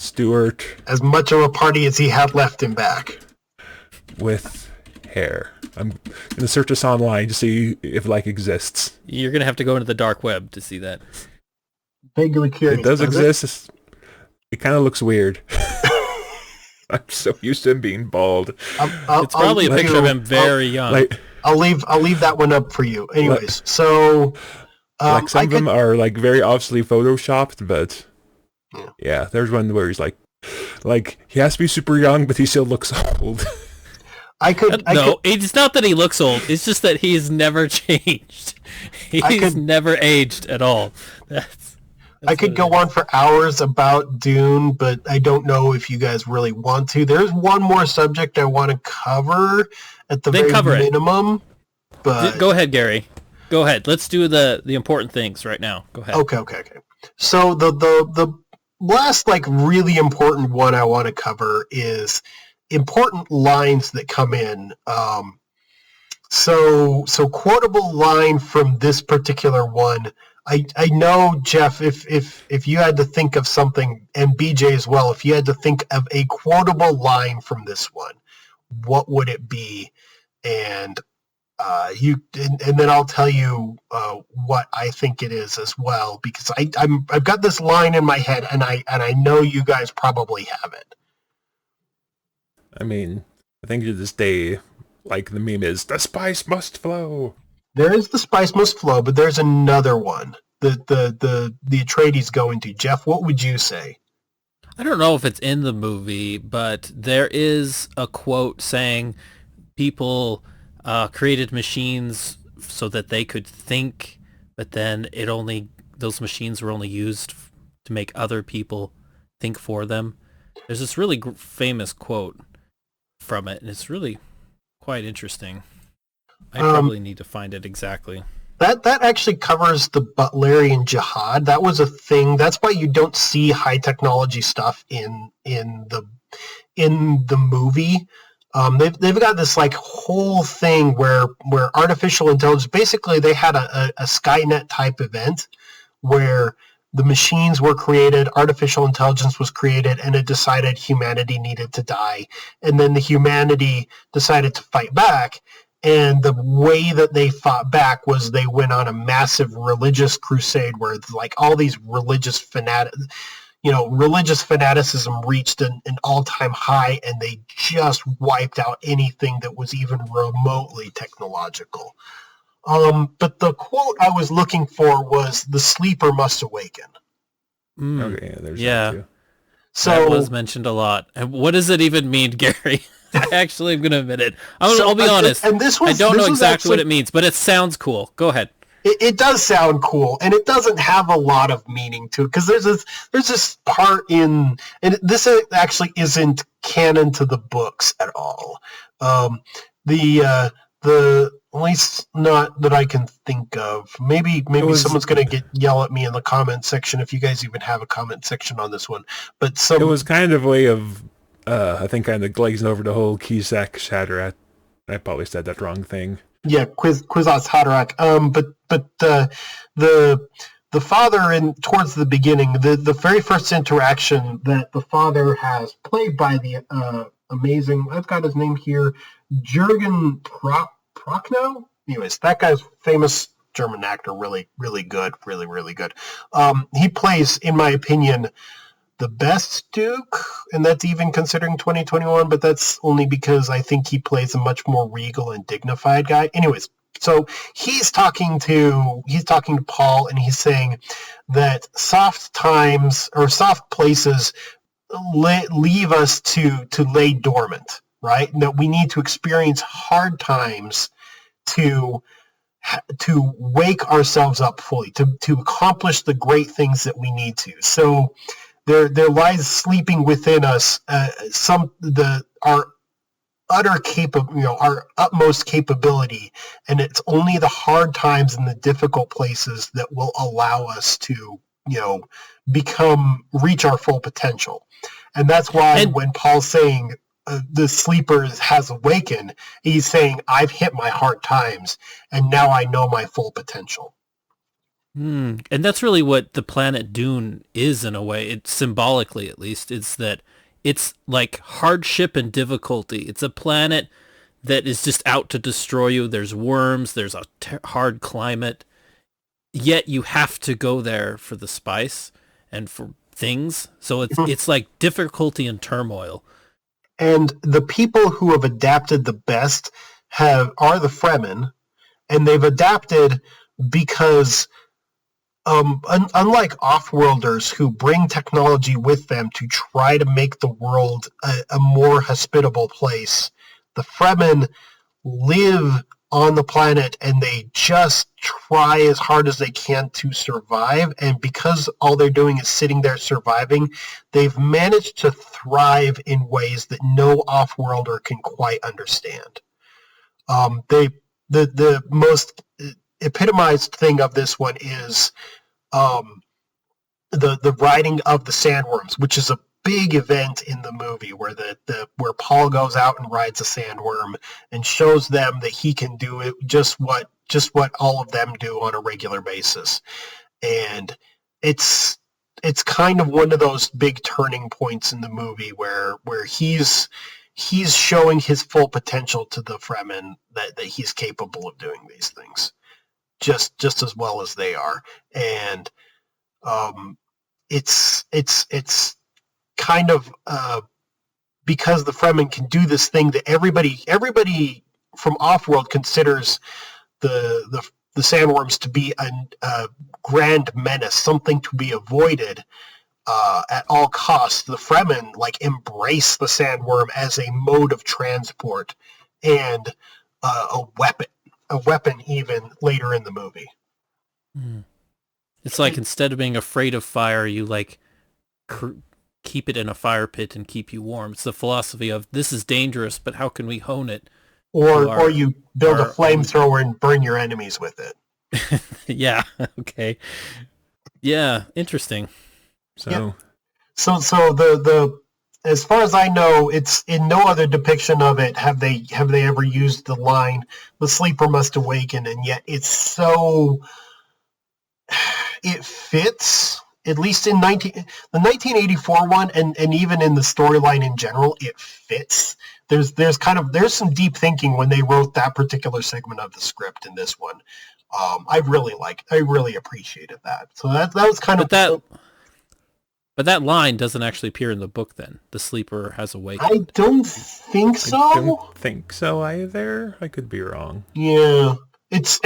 Stewart, as much of a party as he had left in back, with hair. I'm gonna search this online to see if exists. You're gonna have to go into the dark web to see that. Vaguely curious. It does exist. It kind of looks weird. I'm so used to him being bald. It's probably a picture of him very young. I'll leave that one up for you. Anyways, so some of them are very obviously photoshopped, but yeah, there's one where he's he has to be super young, but he still looks old. It's not that he looks old. It's just that he's never changed. He's never aged at all. I could go on for hours about Dune, but I don't know if you guys really want to. There's one more subject I want to cover at the very minimum. But go ahead, Gary. Go ahead. Let's do the important things right now. Go ahead. Okay. So the last really important one I want to cover is important lines that come in. So quotable line from this particular one. I know, Jeff, if you had to think of something, and BJ as well, if you had to think of a quotable line from this one, what would it be? And then I'll tell you what I think it is as well, because I've got this line in my head, and I know you guys probably have it. I mean, I think to this day, the meme is, "The spice must flow." There is the spice must flow, but there's another one that the Atreides go into. Jeff, what would you say? I don't know if it's in the movie, but there is a quote saying people created machines so that they could think, but then those machines were only used to make other people think for them. There's this really famous quote from it, and it's really quite interesting. I probably need to find it exactly. That actually covers the Butlerian Jihad. That was a thing. That's why you don't see high technology stuff in the movie. They've got this whole thing where artificial intelligence, basically they had a Skynet type event where the machines were created, artificial intelligence was created, and it decided humanity needed to die. And then the humanity decided to fight back. And the way that they fought back was they went on a massive religious crusade where all these religious fanaticism reached an all-time high, and they just wiped out anything that was even remotely technological. But the quote I was looking for was, "The sleeper must awaken." Okay, there's that too. So that was mentioned a lot. And what does it even mean, Gary? I actually am going to admit it. I'll be honest. I don't know exactly what it means, but it sounds cool. Go ahead. It does sound cool, and it doesn't have a lot of meaning to it, because there's this part in, and this actually isn't canon to the books at all. The at least not that I can think of. Maybe someone's going to yell at me in the comment section if you guys even have a comment section on this one. But it was kind of a way of, I think, kind of glazing over the whole Kizak Shadrach. I probably said that wrong thing. Yeah, Kwisatz Haderach. But the father, towards the beginning, the very first interaction that the father has, played by the amazing, I've got his name here, Jürgen Prochnow. Anyways, that guy's famous German actor, really, really good, really, really good. He plays, in my opinion, the best Duke, and that's even considering 2021, but that's only because I think he plays a much more regal and dignified guy. Anyways, so he's talking to Paul, and he's saying that soft times or soft places leave us to lay dormant, right? And that we need to experience hard times to wake ourselves up fully, to accomplish the great things that we need to. So there lies sleeping within us our utmost capability, and it's only the hard times and the difficult places that will allow us to reach our full potential. And that's why when Paul's saying the sleeper has awakened, he's saying I've hit my hard times and now I know my full potential. And that's really what the planet Dune is, in a way. It's symbolically, at least, is that it's like hardship and difficulty. It's a planet that is just out to destroy you. There's worms. There's a hard climate. Yet you have to go there for the spice and for things. So it's like difficulty and turmoil. And the people who have adapted the best are the Fremen, and they've adapted because unlike off-worlders who bring technology with them to try to make the world a more hospitable place, the Fremen live on the planet and they just try as hard as they can to survive. And because all they're doing is sitting there surviving, they've managed to thrive in ways that no off-worlder can quite understand. The most epitomized thing of this one is the riding of the sandworms, which is a big event in the movie where where Paul goes out and rides a sandworm and shows them that he can do it just what all of them do on a regular basis. And it's kind of one of those big turning points in the movie where he's showing his full potential to the Fremen, that he's capable of doing these things just as well as they are. And it's kind of because the Fremen can do this thing that everybody from Offworld considers the sandworms to be a grand menace, something to be avoided at all costs. The Fremen embrace the sandworm as a mode of transport and a weapon even later in the movie. It's like instead of being afraid of fire, you keep it in a fire pit and keep you warm. It's the philosophy of this is dangerous, but how can we hone it? Or you build a flamethrower and burn your enemies with it. Yeah. Okay. Yeah. Interesting. So, yeah. So the as far as I know, it's in no other depiction of it have they ever used the line "the sleeper must awaken," and yet it fits. At least in the 1984 one, and even in the storyline in general, it fits. There's some deep thinking when they wrote that particular segment of the script in this one. I really appreciated that. So that was kind of that. But that line doesn't actually appear in the book. Then the sleeper has awakened. I don't think so. I don't think so either. I could be wrong. Yeah, it's.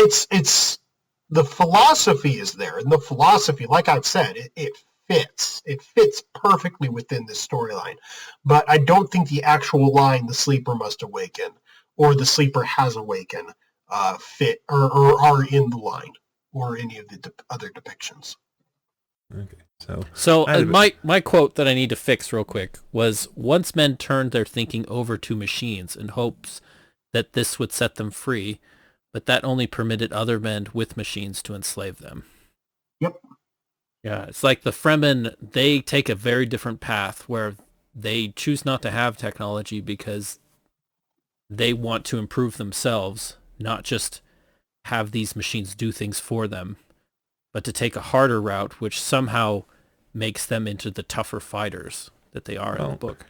The philosophy is there, and the philosophy, like I've said, it fits. It fits perfectly within this storyline. But I don't think the actual line, "the sleeper must awaken," or "the sleeper has awakened," fit or are in the line or any of the other depictions. Okay, so my quote that I need to fix real quick was, "Once men turned their thinking over to machines in hopes that this would set them free, but that only permitted other men with machines to enslave them." Yep. Yeah, it's like the Fremen, they take a very different path where they choose not to have technology because they want to improve themselves, not just have these machines do things for them, but to take a harder route, which somehow makes them into the tougher fighters that they are in the book.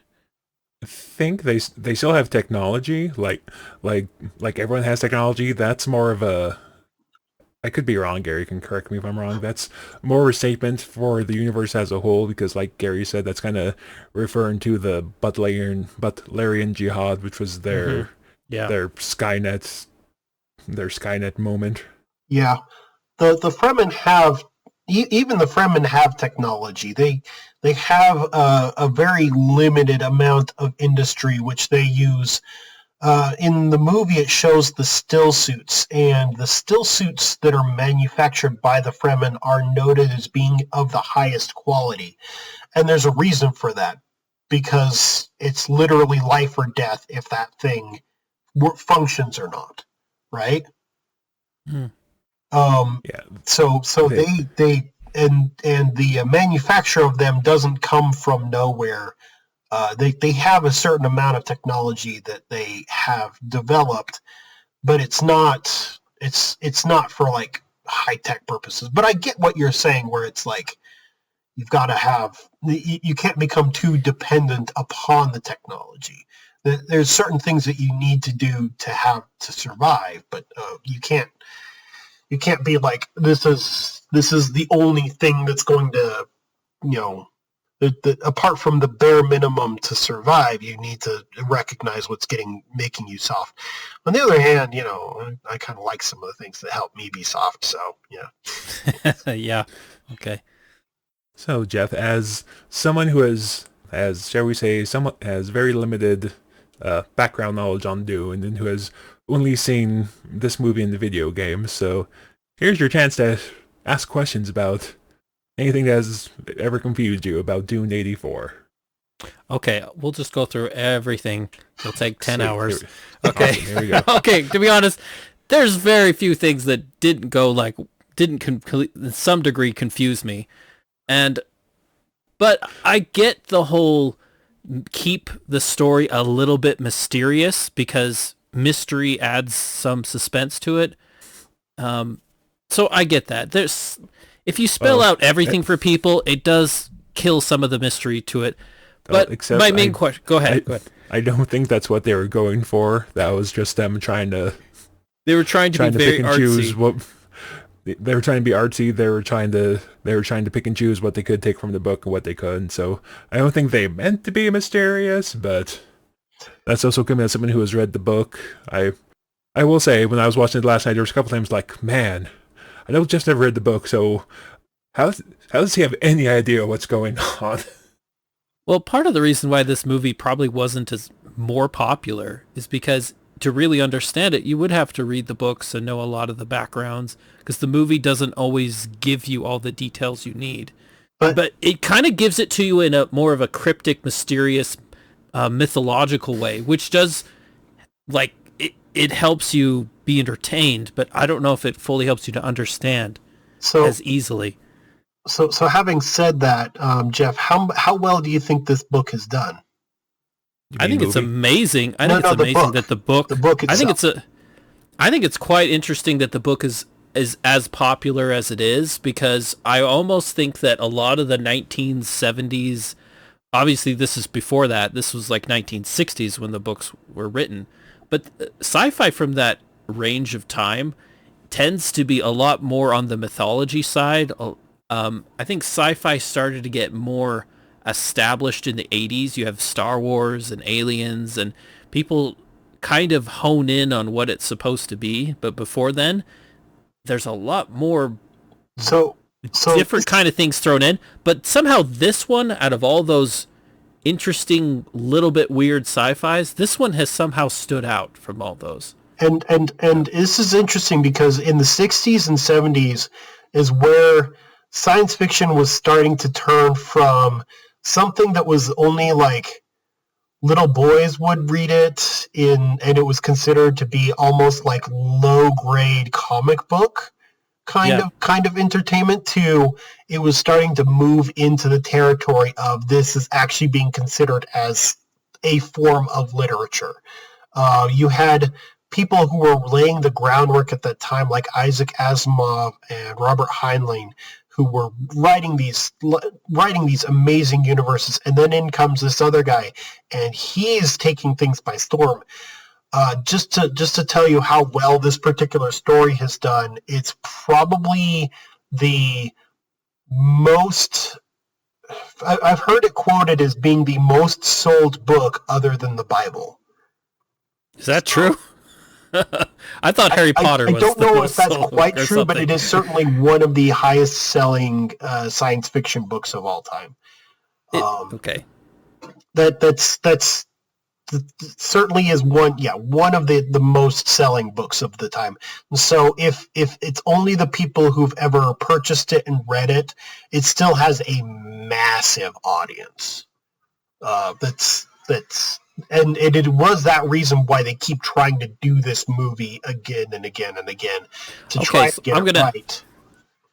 I think they still have technology, like everyone has technology. That's more of a I could be wrong. Gary can correct me if I'm wrong. That's more a statement for the universe as a whole, because like Gary said, that's kind of referring to the Butlerian Jihad, which was Yeah. their Skynet moment. Yeah. The Fremen have even the Fremen have technology. They have a very limited amount of industry which they use. In the movie, it shows the still suits, and the still suits that are manufactured by the Fremen are noted as being of the highest quality. And there's a reason for that, because it's literally life or death if that thing functions or not, right? Hmm. Yeah. So they the manufacture of them doesn't come from nowhere. They have a certain amount of technology that they have developed, but it's not for like high tech purposes. But I get what you're saying, where it's like you've got to have you can't become too dependent upon the technology. There's certain things that you need to do to survive, but you can't be like this is the only thing that's going to apart from the bare minimum to survive. You need to recognize what's making you soft. On the other hand, I kind of like some of the things that help me be soft. So yeah. Yeah. Okay. So Jeff, as someone who has very limited background knowledge on Dune and who has only seen this movie in the video game, so here's your chance to ask questions about anything that has ever confused you about Dune 84. Okay, we'll just go through everything. It'll take 10 hours. Okay, Okay. here we go. Okay, to be honest, there's very few things that didn't in some degree confuse me. But I get the whole keep the story a little bit mysterious because mystery adds some suspense to it. So I get that. If you spell out everything for people, it does kill some of the mystery to it. But my main question... Go ahead. I don't think that's what they were going for. That was just them trying to... They were trying to be very pick and artsy. Choose what... They were trying to be artsy. They were trying to pick and choose what they could take from the book and what they couldn't. So I don't think they meant to be mysterious, but that's also coming as someone who has read the book. I will say, when I was watching it last night, there was a couple times like, man, I know Jeff never read the book, so how does he have any idea what's going on? Well, part of the reason why this movie probably wasn't as more popular is because to really understand it, you would have to read the books and know a lot of the backgrounds, because the movie doesn't always give you all the details you need. But it kind of gives it to you in a more of a cryptic, mysterious, mythological way, which does, like, it helps you be entertained, but I don't know if it fully helps you to understand as easily. So having said that, Jeff, how well do you think this book has done? I think it's amazing. I think it's amazing that the book itself. I think it's quite interesting that the book is as popular as it is, because I almost think that a lot of the 1970s, obviously this is before that, this was like 1960s when the books were written, but sci-fi from that range of time tends to be a lot more on the mythology side. I think sci-fi started to get more established in the 80s. You have Star Wars and Aliens, and people kind of hone in on what it's supposed to be. But before then, there's a lot more different kind of things thrown in. But somehow this one, out of all those interesting, little bit weird sci-fis, this one has somehow stood out from all those. And this is interesting because in the 60s and 70s is where science fiction was starting to turn from something that was only like little boys would read it and it was considered to be almost like low grade comic book kind of entertainment, to it was starting to move into the territory of this is actually being considered as a form of literature. You had people who were laying the groundwork at that time, like Isaac Asimov and Robert Heinlein, who were writing these amazing universes, and then in comes this other guy, and he's taking things by storm. Just to tell you how well this particular story has done, it's probably the most. I've heard it quoted as being the most sold book other than the Bible. Is that true? I thought Harry Potter was. I don't know if that's quite true, but it is certainly one of the highest selling science fiction books of all time. Okay. That's certainly is one of the most selling books of the time. So if it's only the people who've ever purchased it and read it, it still has a massive audience. And it was that reason why they keep trying to do this movie again and again and again to try to get it right.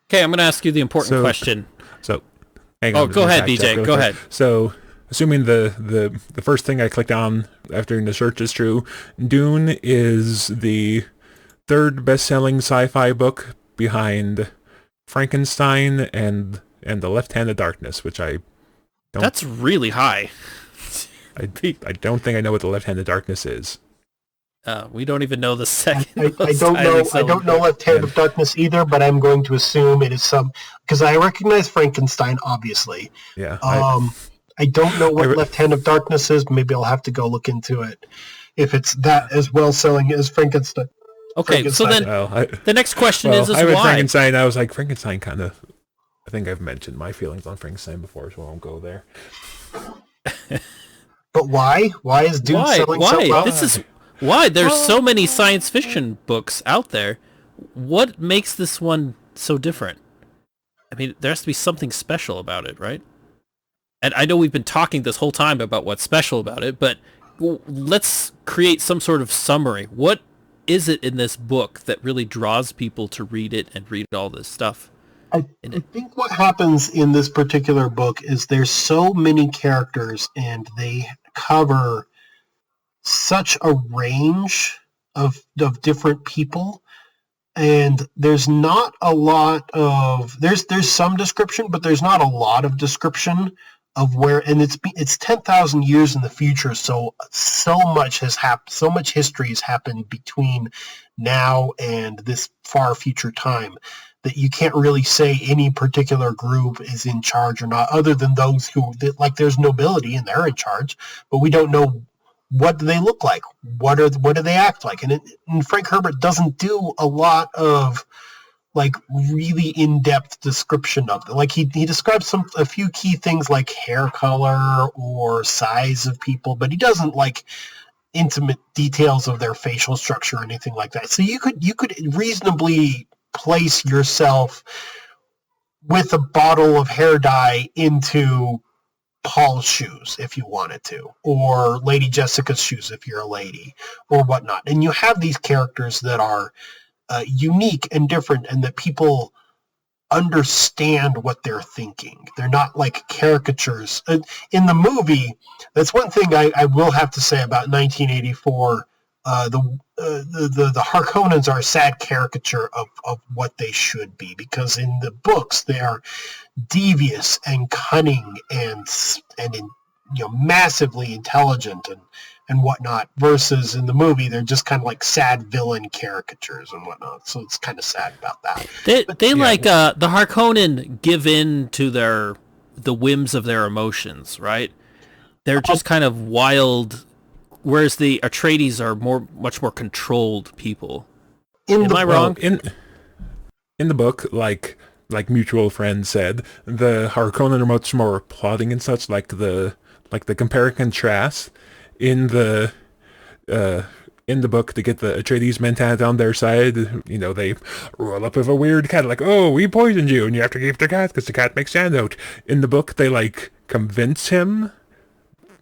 Okay, I'm going to ask you the important question. So, hang on. Go ahead, DJ. Go ahead. So, assuming the first thing I clicked on after doing the search is true, Dune is the third best-selling sci-fi book behind Frankenstein and The Left Hand of Darkness, which I don't... That's really high. I don't think I know what The Left Hand of Darkness is. We don't even know the second. I don't know Left Hand of Darkness either, but I'm going to assume it is some, because I recognize Frankenstein, obviously. Yeah. I don't know what Left Hand of Darkness is. Maybe I'll have to go look into it if it's that as well selling as Frankenstein. Okay, so then the next question is I read why? Frankenstein. I was like, Frankenstein kind of. I think I've mentioned my feelings on Frankenstein before, so I won't go there. But why? Why is Dune selling so well? This is why there's so many science fiction books out there. What makes this one so different? I mean, there has to be something special about it, right? And I know we've been talking this whole time about what's special about it, but let's create some sort of summary. What is it in this book that really draws people to read it and read all this stuff? I think what happens in this particular book is there's so many characters and they cover such a range of different people, and there's not a lot of there's some description, but there's not a lot of description of where, and it's 10,000 years in the future, so much has happened, so much history has happened between now and this far future time that you can't really say any particular group is in charge or not, other than those who, like, there's nobility and they're in charge, but we don't know what do they look like, what do they act like, and Frank Herbert doesn't do a lot of like really in-depth description of it. Like he describes a few key things like hair color or size of people, but he doesn't like intimate details of their facial structure or anything like that. So you could reasonably place yourself with a bottle of hair dye into Paul's shoes if you wanted to, or Lady Jessica's shoes if you're a lady, or whatnot. And you have these characters that are unique and different, and that people understand what they're thinking. They're not like caricatures. In the movie, that's one thing I will have to say about 1984. The Harkonnens are a sad caricature of what they should be, because in the books they are devious and cunning and massively intelligent and whatnot, versus in the movie they're just kind of like sad villain caricatures and whatnot. So it's kind of sad about that. The Harkonnen give in to the whims of their emotions, right? They're just kind of wild, whereas the Atreides are much more controlled people. Am I wrong? In the book, like Mutual Friend said, the Harkonnen are much more plotting and such, like the compare and contrast in the book to get the Atreides mentality on their side. They roll up with a weird cat, like, oh, we poisoned you and you have to keep the cat because the cat makes sand out. In the book, they like convince him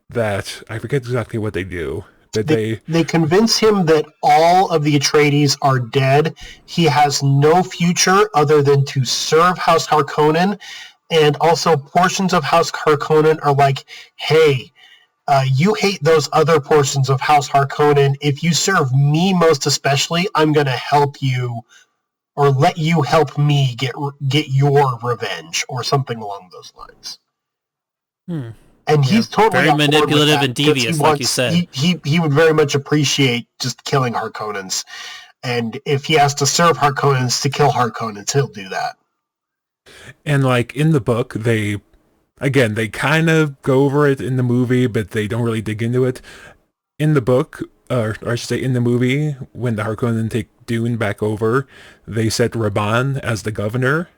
that, I forget exactly what they do. They convince him that all of the Atreides are dead. He has no future other than to serve House Harkonnen, and also portions of House Harkonnen are like, hey, you hate those other portions of House Harkonnen. If you serve me most especially, I'm going to help you, or let you help me get your revenge, or something along those lines. And he's totally very on board manipulative with that and devious, like you said. He would very much appreciate just killing Harkonnens. And if he has to serve Harkonnens to kill Harkonnens, he'll do that. And like in the book, they kind of go over it in the movie, but they don't really dig into it. In the book, or I should say in the movie, when the Harkonnen take Dune back over, they set Raban as the governor.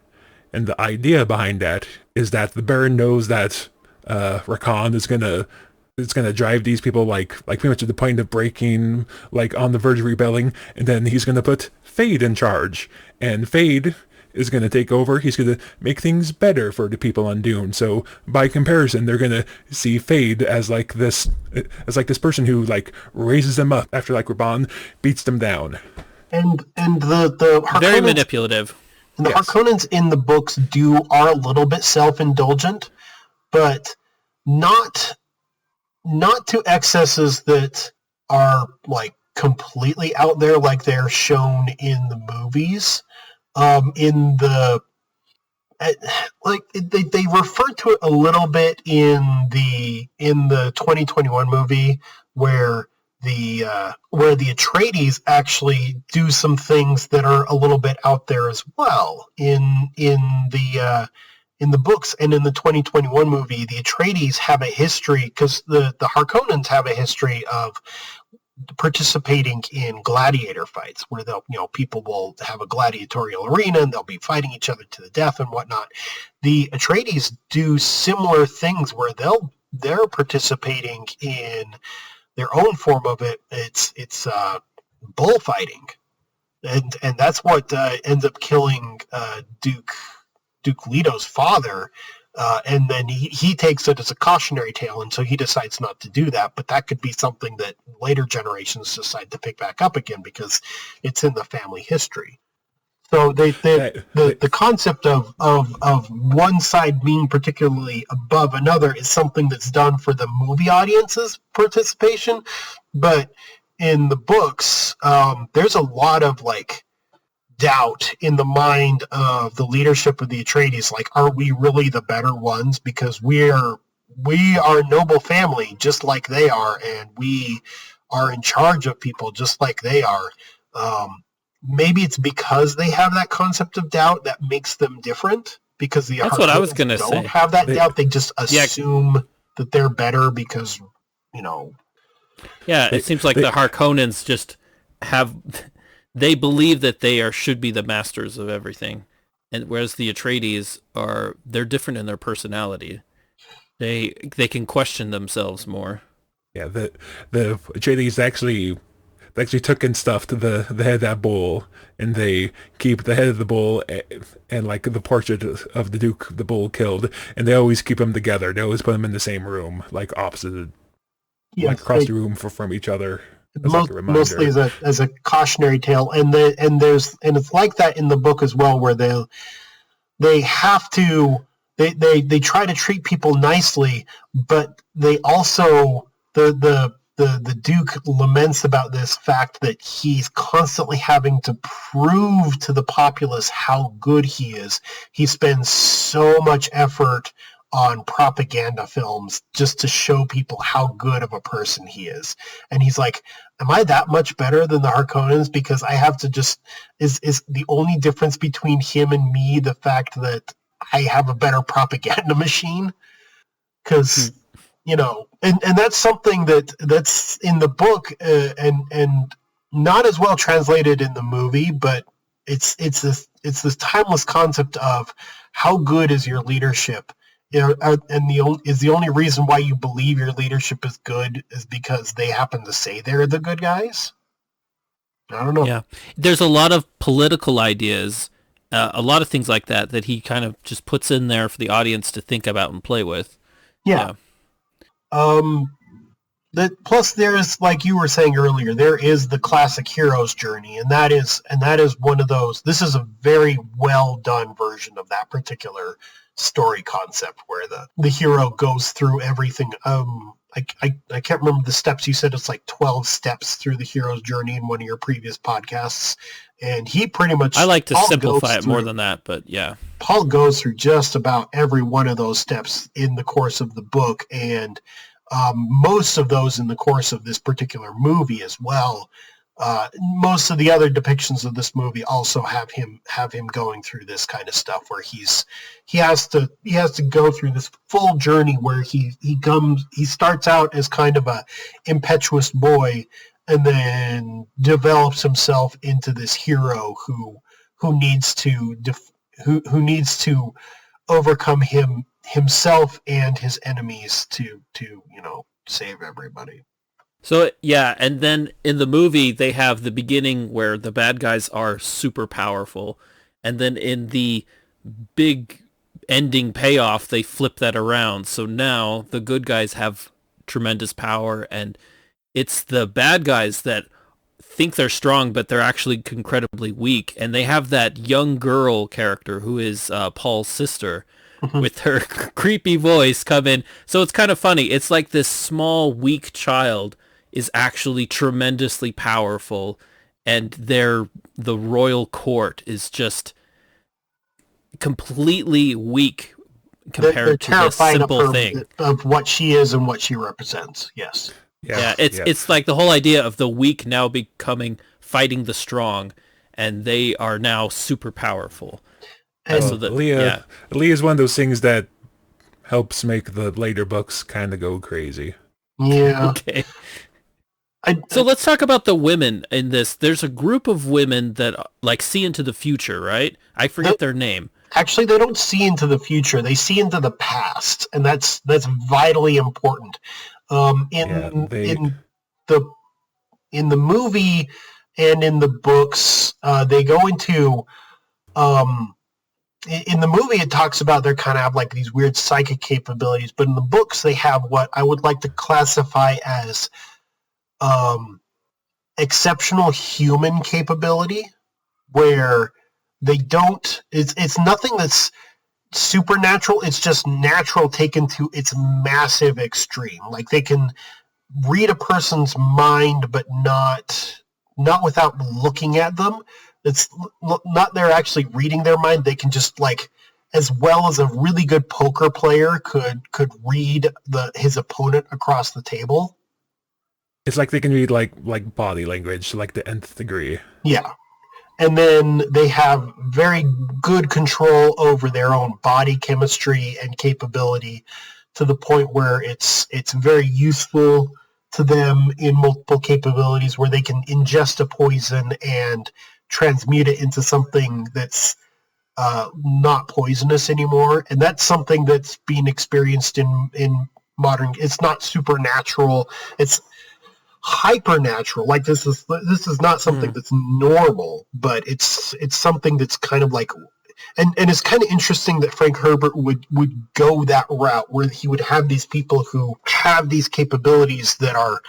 And the idea behind that is that the Baron knows that Rakan is gonna drive these people like pretty much to the point of breaking, like on the verge of rebelling, and then he's gonna put Fade in charge, and Fade is gonna take over. He's gonna make things better for the people on Dune. So by comparison, they're gonna see Fade as like this person who like raises them up after like Raban beats them down. And the Harkonnens, very manipulative. And the Harkonnens in the books are a little bit self-indulgent, but not to excesses that are like completely out there like they're shown in the movies. They refer to it a little bit in the 2021 movie where the Atreides actually do some things that are a little bit out there as well in the books. And in the 2021 movie, the Atreides have a history, because the Harkonnens have a history of participating in gladiator fights where people will have a gladiatorial arena and they'll be fighting each other to the death and whatnot. The Atreides do similar things where they're participating in their own form of it. It's bullfighting, and that's what ends up killing Duke Leto's father. And then he takes it as a cautionary tale, and so he decides not to do that. But that could be something that later generations decide to pick back up again because it's in the family history. So the concept of one side being particularly above another is something that's done for the movie audience's participation. But in the books, there's a lot of like doubt in the mind of the leadership of the Atreides. Like, are we really the better ones? Because we are a noble family just like they are, and we are in charge of people just like they are. Maybe it's because they have that concept of doubt that makes them different, because that's what I was going to say. Don't have that doubt. They just assume that they're better because, Yeah, it seems like the Harkonnens just have... They believe that they should be the masters of everything, and whereas the Atreides they're different in their personality. They can question themselves more. Yeah, the Atreides actually took and stuffed the head of that bull, and they keep the head of the bull and like the portrait of the Duke the bull killed, and they always keep them together. They always put them in the same room, like opposite, like across the room from each other. Mostly as a cautionary tale, and it's like that in the book as well, where they have to they try to treat people nicely, but they also the Duke laments about this fact that he's constantly having to prove to the populace how good he is. He spends so much effort on propaganda films just to show people how good of a person he is. And he's like, am I that much better than the Harkonnens? Because I have to just... Is the only difference between him and me the fact that I have a better propaganda machine? Because... and that's something that's in the book and not as well translated in the movie, but it's this timeless concept of how good is your leadership, and the only reason why you believe your leadership is good is because they happen to say they're the good guys. I don't know. Yeah, there's a lot of political ideas, a lot of things like that he kind of just puts in there for the audience to think about and play with. Yeah. Plus there's, like you were saying earlier, there is the classic hero's journey, and that is one of those. This is a very well done version of that particular story concept where the hero goes through everything. I can't remember the steps. You said it's like 12 steps through the hero's journey in one of your previous podcasts. And he pretty much... I like to simplify it more than that, but yeah. Paul goes through just about every one of those steps in the course of the book, and most of those in the course of this particular movie as well. Most of the other depictions of this movie also have him going through this kind of stuff where he has to go through this full journey where he starts out as kind of a impetuous boy and then develops himself into this hero who needs to overcome himself and his enemies to save everybody. So, yeah, and then in the movie, they have the beginning where the bad guys are super powerful, and then in the big ending payoff, they flip that around. So now the good guys have tremendous power, and it's the bad guys that think they're strong, but they're actually incredibly weak, and they have that young girl character who is Paul's sister, with her creepy voice come in. So it's kind of funny. It's like this small, weak child is actually tremendously powerful, and the royal court is just completely weak compared to this simple thing of what she is and what she represents. Yes. Yeah, it's like the whole idea of the weak now becoming fighting the strong, and they are now super powerful. And so Leah is one of those things that helps make the later books kind of go crazy. Yeah. Okay. So let's talk about the women in this. There's a group of women that like see into the future, right? I forget their name. Actually, they don't see into the future. They see into the past, and that's vitally important. In the movie and in the books, they go into. In the movie, it talks about they kind of have like these weird psychic capabilities, but in the books, they have what I would like to classify as exceptional human capability, where they don't. It's nothing that's supernatural. It's just natural taken to its massive extreme. Like they can read a person's mind, but not without looking at them. It's not they're actually reading their mind. They can just like, as well as a really good poker player could read his opponent across the table. It's like they can read like body language to like the nth degree. Yeah. And then they have very good control over their own body chemistry and capability to the point where it's very useful to them in multiple capabilities where they can ingest a poison and transmute it into something that's not poisonous anymore. And that's something that's being experienced in modern. It's not supernatural. It's hypernatural. Like this is not something that's normal, but it's something that's kind of like, and it's kind of interesting that Frank Herbert would go that route where he would have these people who have these capabilities that are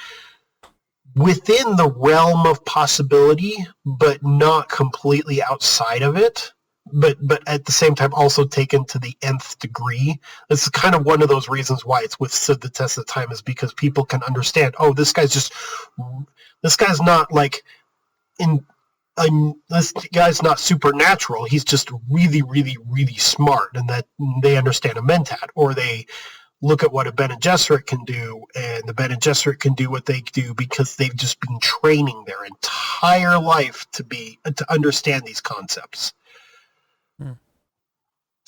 within the realm of possibility, but not completely outside of it. But at the same time also taken to the nth degree. This is kind of one of those reasons why it's withstood the test of time, is because people can understand, oh, this guy's not like this guy's not supernatural. He's just really, really, really smart, and that they understand a mentat, or they look at what a Bene Gesserit can do, and the Bene Gesserit can do what they do because they've just been training their entire life to understand these concepts.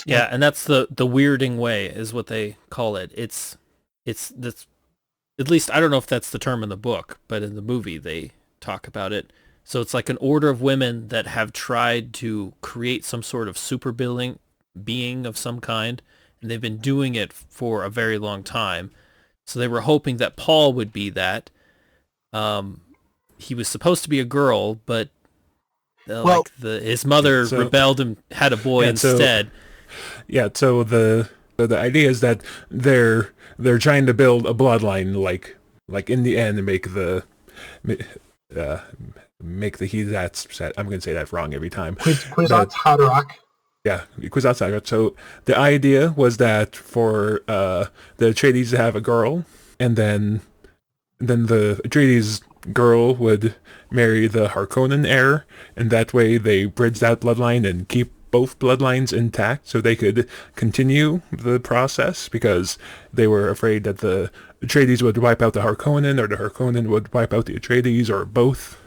Yeah, and that's the weirding way is what they call it. It's this, at least I don't know if that's the term in the book, but in the movie they talk about it. So it's like an order of women that have tried to create some sort of super being of some kind, and they've been doing it for a very long time. So they were hoping that Paul would be that. He was supposed to be a girl, but his mother rebelled and had a boy instead. So the idea is that they're trying to build a bloodline, like in the end, make the Kwisatz. I'm going to say that wrong every time. Kwisatz Haderach. Yeah, Kwisatz Haderach. So the idea was that for the Atreides to have a girl, and then the Atreides girl would marry the Harkonnen heir, and that way they bridge that bloodline and keep both bloodlines intact so they could continue the process, because they were afraid that the Atreides would wipe out the Harkonnen, or the Harkonnen would wipe out the Atreides, or both,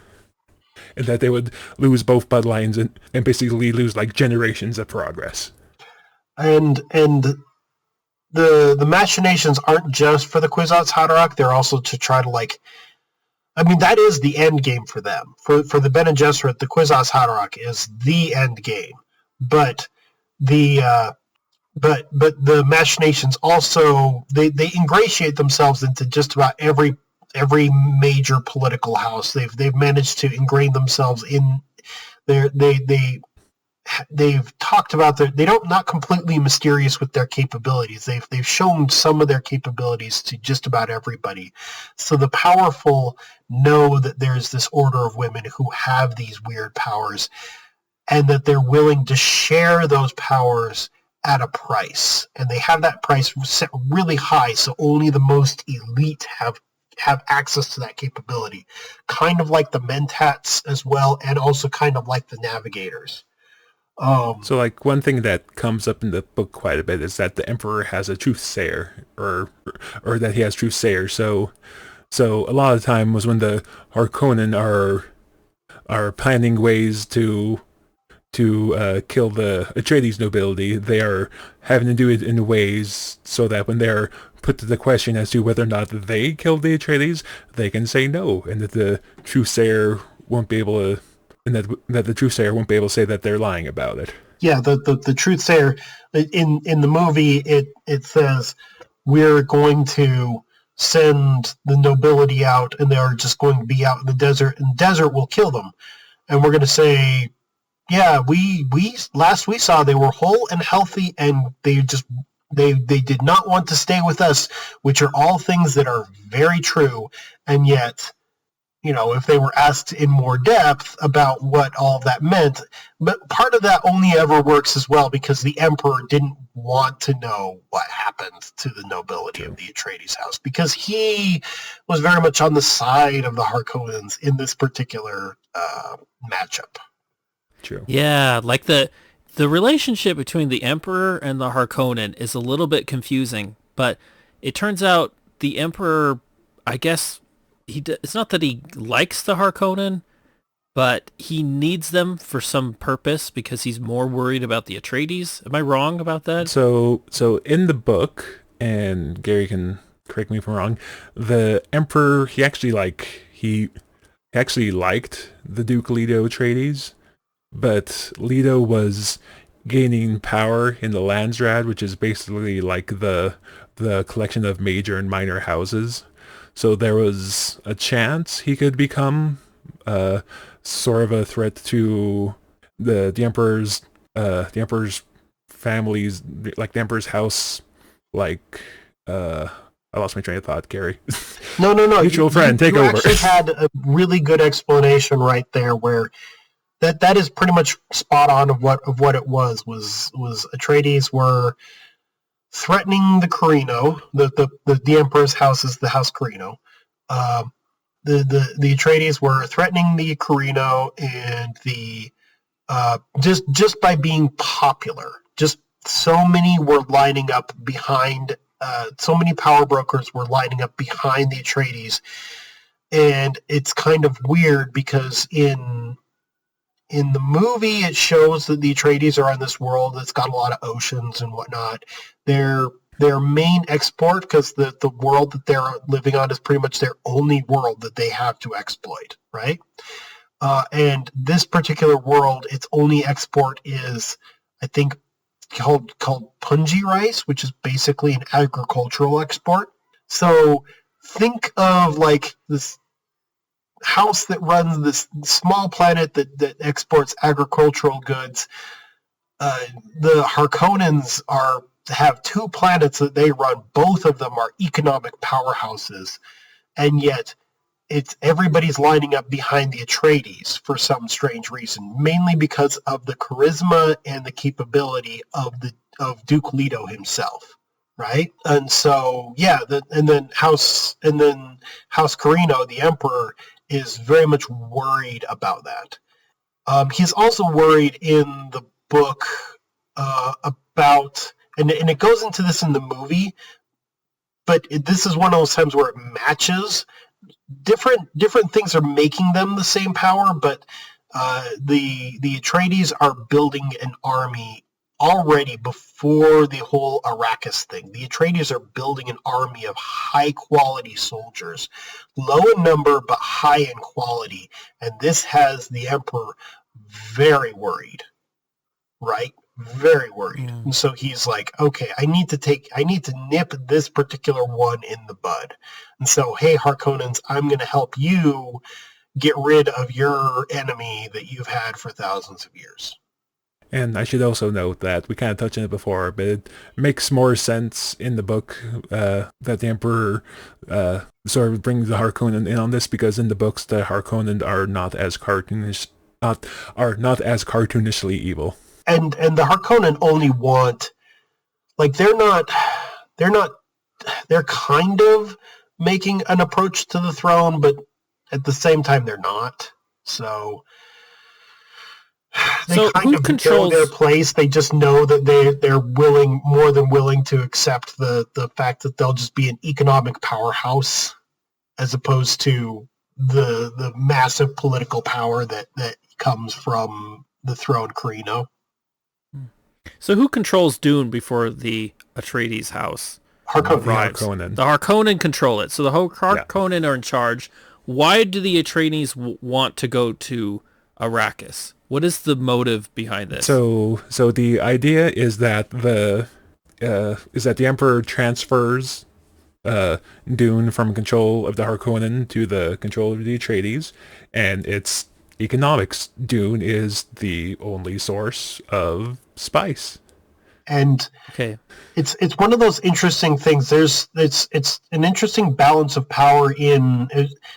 and that they would lose both bloodlines and basically lose like generations of progress. And the machinations aren't just for the Kwisatz Haderach, they're also to try to that is the end game for them. For the Bene Gesserit, the Kwisatz Haderach is the end game. But the machinations also they ingratiate themselves into just about every major political house. They've managed to ingrain themselves in their they've talked about they're not completely mysterious with their capabilities. They've shown some of their capabilities to just about everybody. So the powerful know that there's this order of women who have these weird powers, and that they're willing to share those powers at a price. And they have that price set really high, so only the most elite have access to that capability. Kind of like the Mentats as well, and also kind of like the Navigators. So like one thing that comes up in the book quite a bit is that the Emperor has a truthsayer, or that he has truthsayers. So a lot of the time was when the Harkonnen are planning ways to kill the Atreides nobility, they are having to do it in ways so that when they're put to the question as to whether or not they killed the Atreides, they can say no, and that the truthsayer won't be able to. And that the truthsayer won't be able to say that they're lying about it. Yeah, the truthsayer in the movie it says we're going to send the nobility out, and they are just going to be out in the desert, and the desert will kill them, and we're going to say, yeah, we last we saw they were whole and healthy, and they did not want to stay with us, which are all things that are very true, and yet. If they were asked in more depth about what all of that meant, but part of that only ever works as well because the Emperor didn't want to know what happened to the nobility of the Atreides house, because he was very much on the side of the Harkonnens in this particular matchup. True. Yeah, like the relationship between the Emperor and the Harkonnen is a little bit confusing, but it turns out the Emperor, I guess, it's not that he likes the Harkonnen, but he needs them for some purpose because he's more worried about the Atreides. Am I wrong about that? So in the book, and Gary can correct me if I'm wrong, the Emperor, he actually liked the Duke Leto Atreides, but Leto was gaining power in the Landsraad, which is basically like the collection of major and minor houses. So there was a chance he could become sort of a threat to the Emperor's families, like the Emperor's house. Like I lost my train of thought, Gary. No. Mutual friend, take over. You actually had a really good explanation right there, where that is pretty much spot on of what it was Atreides were threatening the Carino. The Emperor's house is the House Carino. The Atreides were threatening the Carino, and the just by being popular. Just so many were lining up behind. So many power brokers were lining up behind the Atreides, and it's kind of weird because in the movie, it shows that the Atreides are on this world that's got a lot of oceans and whatnot. Their main export, because the world that they're living on is pretty much their only world that they have to exploit, right? And this particular world, its only export is, I think, called punji rice, which is basically an agricultural export. So think of like this house that runs this small planet that exports agricultural goods. The Harkonnens have two planets that they run. Both of them are economic powerhouses, and yet everybody's lining up behind the Atreides for some strange reason, mainly because of the charisma and the capability of Duke Leto himself. right? And so, yeah, and then House Carino, the Emperor, is very much worried about that. He's also worried in the book about, and it goes into this in the movie, but this is one of those times where it matches. Different things are making them the same power, but the Atreides are building an army already before the whole Arrakis thing. The Atreides are building an army of high-quality soldiers, low in number but high in quality, and this has the Emperor very worried, right? Very worried. And so he's like, okay, I need to nip this particular one in the bud. And so, hey, Harkonnens, I'm going to help you get rid of your enemy that you've had for thousands of years. And I should also note that we kind of touched on it before, but it makes more sense in the book that the Emperor sort of brings the Harkonnen in on this, because in the books the Harkonnen are not as cartoonishly evil. And the Harkonnen only want, like, they're kind of making an approach to the throne, but at the same time they're not. So they kind of control their place. They just know that they're more than willing to accept the fact that they'll just be an economic powerhouse as opposed to the massive political power that comes from the throne Carino. So who controls Dune before the Atreides house? Harkonnen. The Harkonnen control it. So the Harkonnen are in charge. Why do the Atreides want to go to Arrakis? What is the motive behind this? So the idea is that the Emperor transfers Dune from control of the Harkonnen to the control of the Atreides, and it's economics. Dune is the only source of spice. And it's one of those interesting things. It's an interesting balance of power in.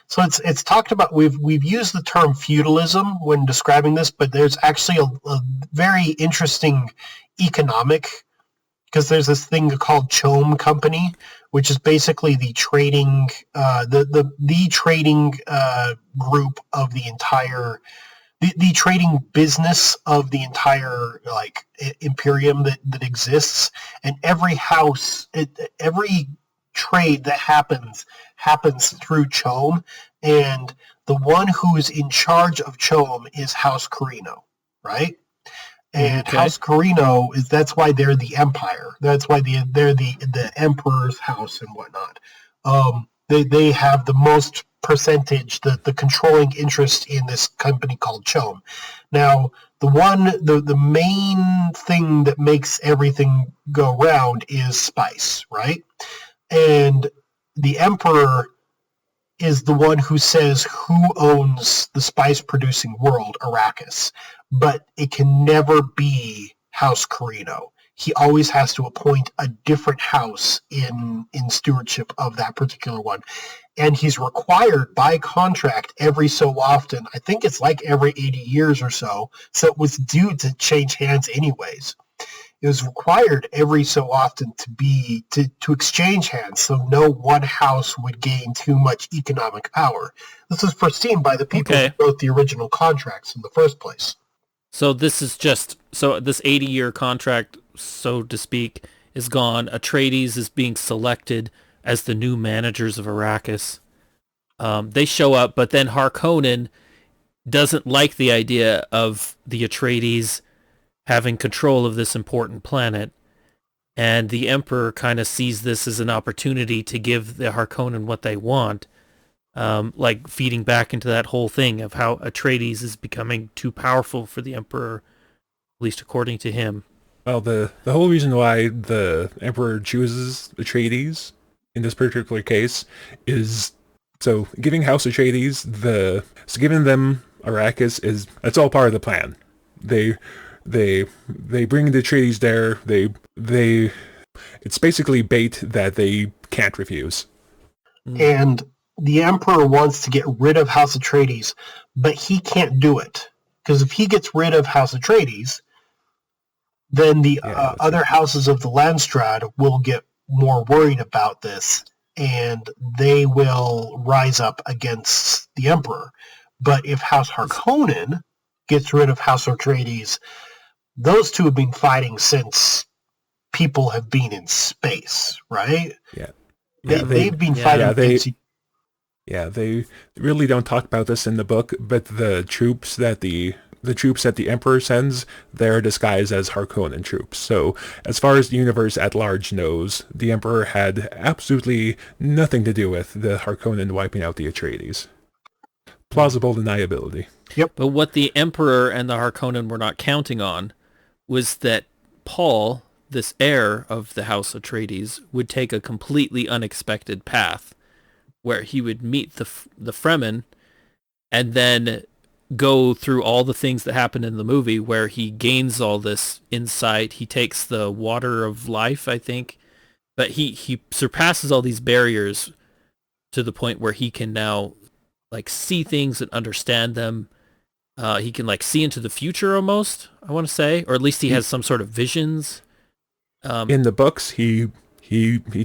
So it's talked about. We've used the term feudalism when describing this, but there's actually a very interesting economic, because there's this thing called Chom Company, which is basically the trading the trading group of the entire. The trading business of the entire imperium that exists, and every house, every trade that happens through Chom, and the one who is in charge of Chom is House Carino, right? And House Carino that's why they're the empire. That's why they're the emperor's house and whatnot. They have the most percentage, the controlling interest in this company called Chom. Now, the main thing that makes everything go round is spice, right? And the Emperor is the one who says who owns the spice-producing world, Arrakis. But it can never be House Carino. He always has to appoint a different house in stewardship of that particular one. And he's required by contract every so often. I think it's like every 80 years or so. So it was due to change hands anyways. It was required every so often to exchange hands, so no one house would gain too much economic power. This was foreseen by the people who wrote the original contracts in the first place. So this is this 80-year contract, so to speak, is gone. Atreides is being selected as the new managers of Arrakis. They show up, but then Harkonnen doesn't like the idea of the Atreides having control of this important planet, and the Emperor kind of sees this as an opportunity to give the Harkonnen what they want, like feeding back into that whole thing of how Atreides is becoming too powerful for the Emperor, at least according to him. Well, the whole reason why the Emperor chooses Atreides in this particular case is so giving House Atreides giving them Arrakis that's all part of the plan. They bring the Atreides there. It's basically bait that they can't refuse. And the Emperor wants to get rid of House Atreides, but he can't do it, because if he gets rid of House Atreides, then the other houses of the Landstrad will get more worried about this, and they will rise up against the Emperor. But if House Harkonnen gets rid of House Atreides, those two have been fighting since people have been in space, right? Yeah. They've been fighting. They really don't talk about this in the book, but the troops that the Emperor sends, they're disguised as Harkonnen troops. So, as far as the universe at large knows, the Emperor had absolutely nothing to do with the Harkonnen wiping out the Atreides. Plausible deniability. Yep. But what the Emperor and the Harkonnen were not counting on was that Paul, this heir of the House Atreides, would take a completely unexpected path, where he would meet the Fremen, and then go through all the things that happen in the movie, where he gains all this insight. He takes the water of life, I think, but he surpasses all these barriers to the point where he can now like see things and understand them. He can like see into the future almost, I want to say, or at least he has some sort of visions. In the books, he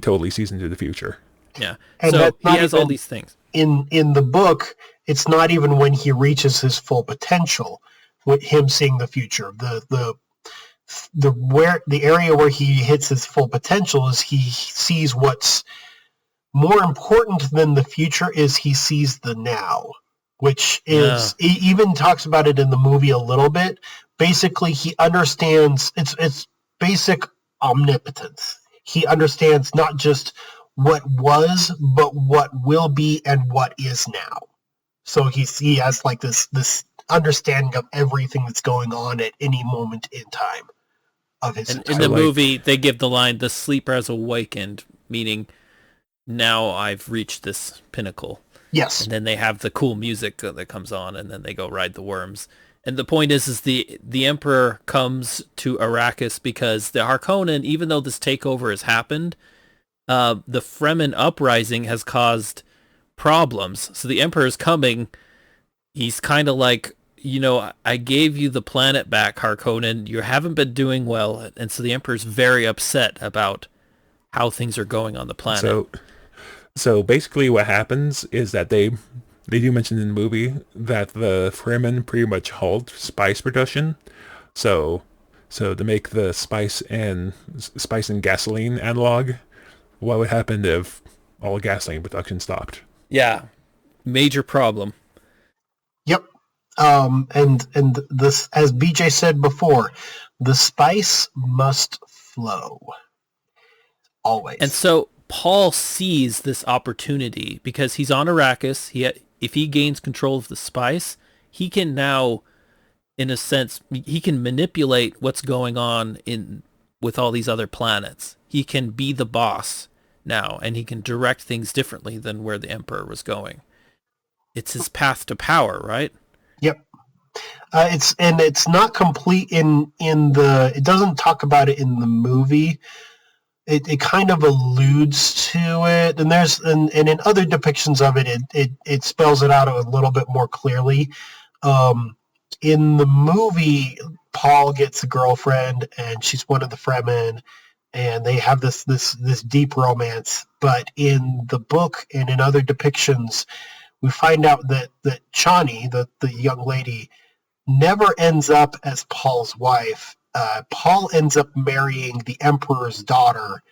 totally sees into the future. Yeah, and so he has all these things. In the book, it's not even when he reaches his full potential, with him seeing the future. The area where he hits his full potential is he sees what's more important than the future is he sees the now, which is he even talks about it in the movie a little bit. Basically, he understands it's basic omnipotence. He understands not just what was, but what will be and what is now. So he has like this understanding of everything that's going on at any moment in time of his. And in the movie, they give the line, "The sleeper has awakened," meaning now I've reached this pinnacle. Yes. And then they have the cool music that comes on, and then they go ride the worms. And the point is the Emperor comes to Arrakis because the Harkonnen, even though this takeover has happened, the Fremen uprising has caused problems. So the Emperor's coming. He's kind of like, I gave you the planet back, Harkonnen. You haven't been doing well. And so the Emperor's very upset about how things are going on the planet. So basically what happens is that they do mention in the movie that the Fremen pretty much halt spice production. So to make the spice and gasoline analog, what would happen if all gasoline production stopped? Yeah, major problem. Yep. And this, as BJ said before, the spice must flow. Always. And so Paul sees this opportunity because he's on Arrakis. If he gains control of the spice, he can now, in a sense, he can manipulate what's going on with all these other planets. He can be the boss now, and he can direct things differently than where the Emperor was going. It's his path to power, right? Yep. It's not complete it doesn't talk about it in the movie. It kind of alludes to it, and in other depictions of it spells it out a little bit more clearly. In the movie, Paul gets a girlfriend, and she's one of the Fremen, and they have this deep romance. But in the book and in other depictions, we find out that Chani, the young lady, never ends up as Paul's wife. Paul ends up marrying the Emperor's daughter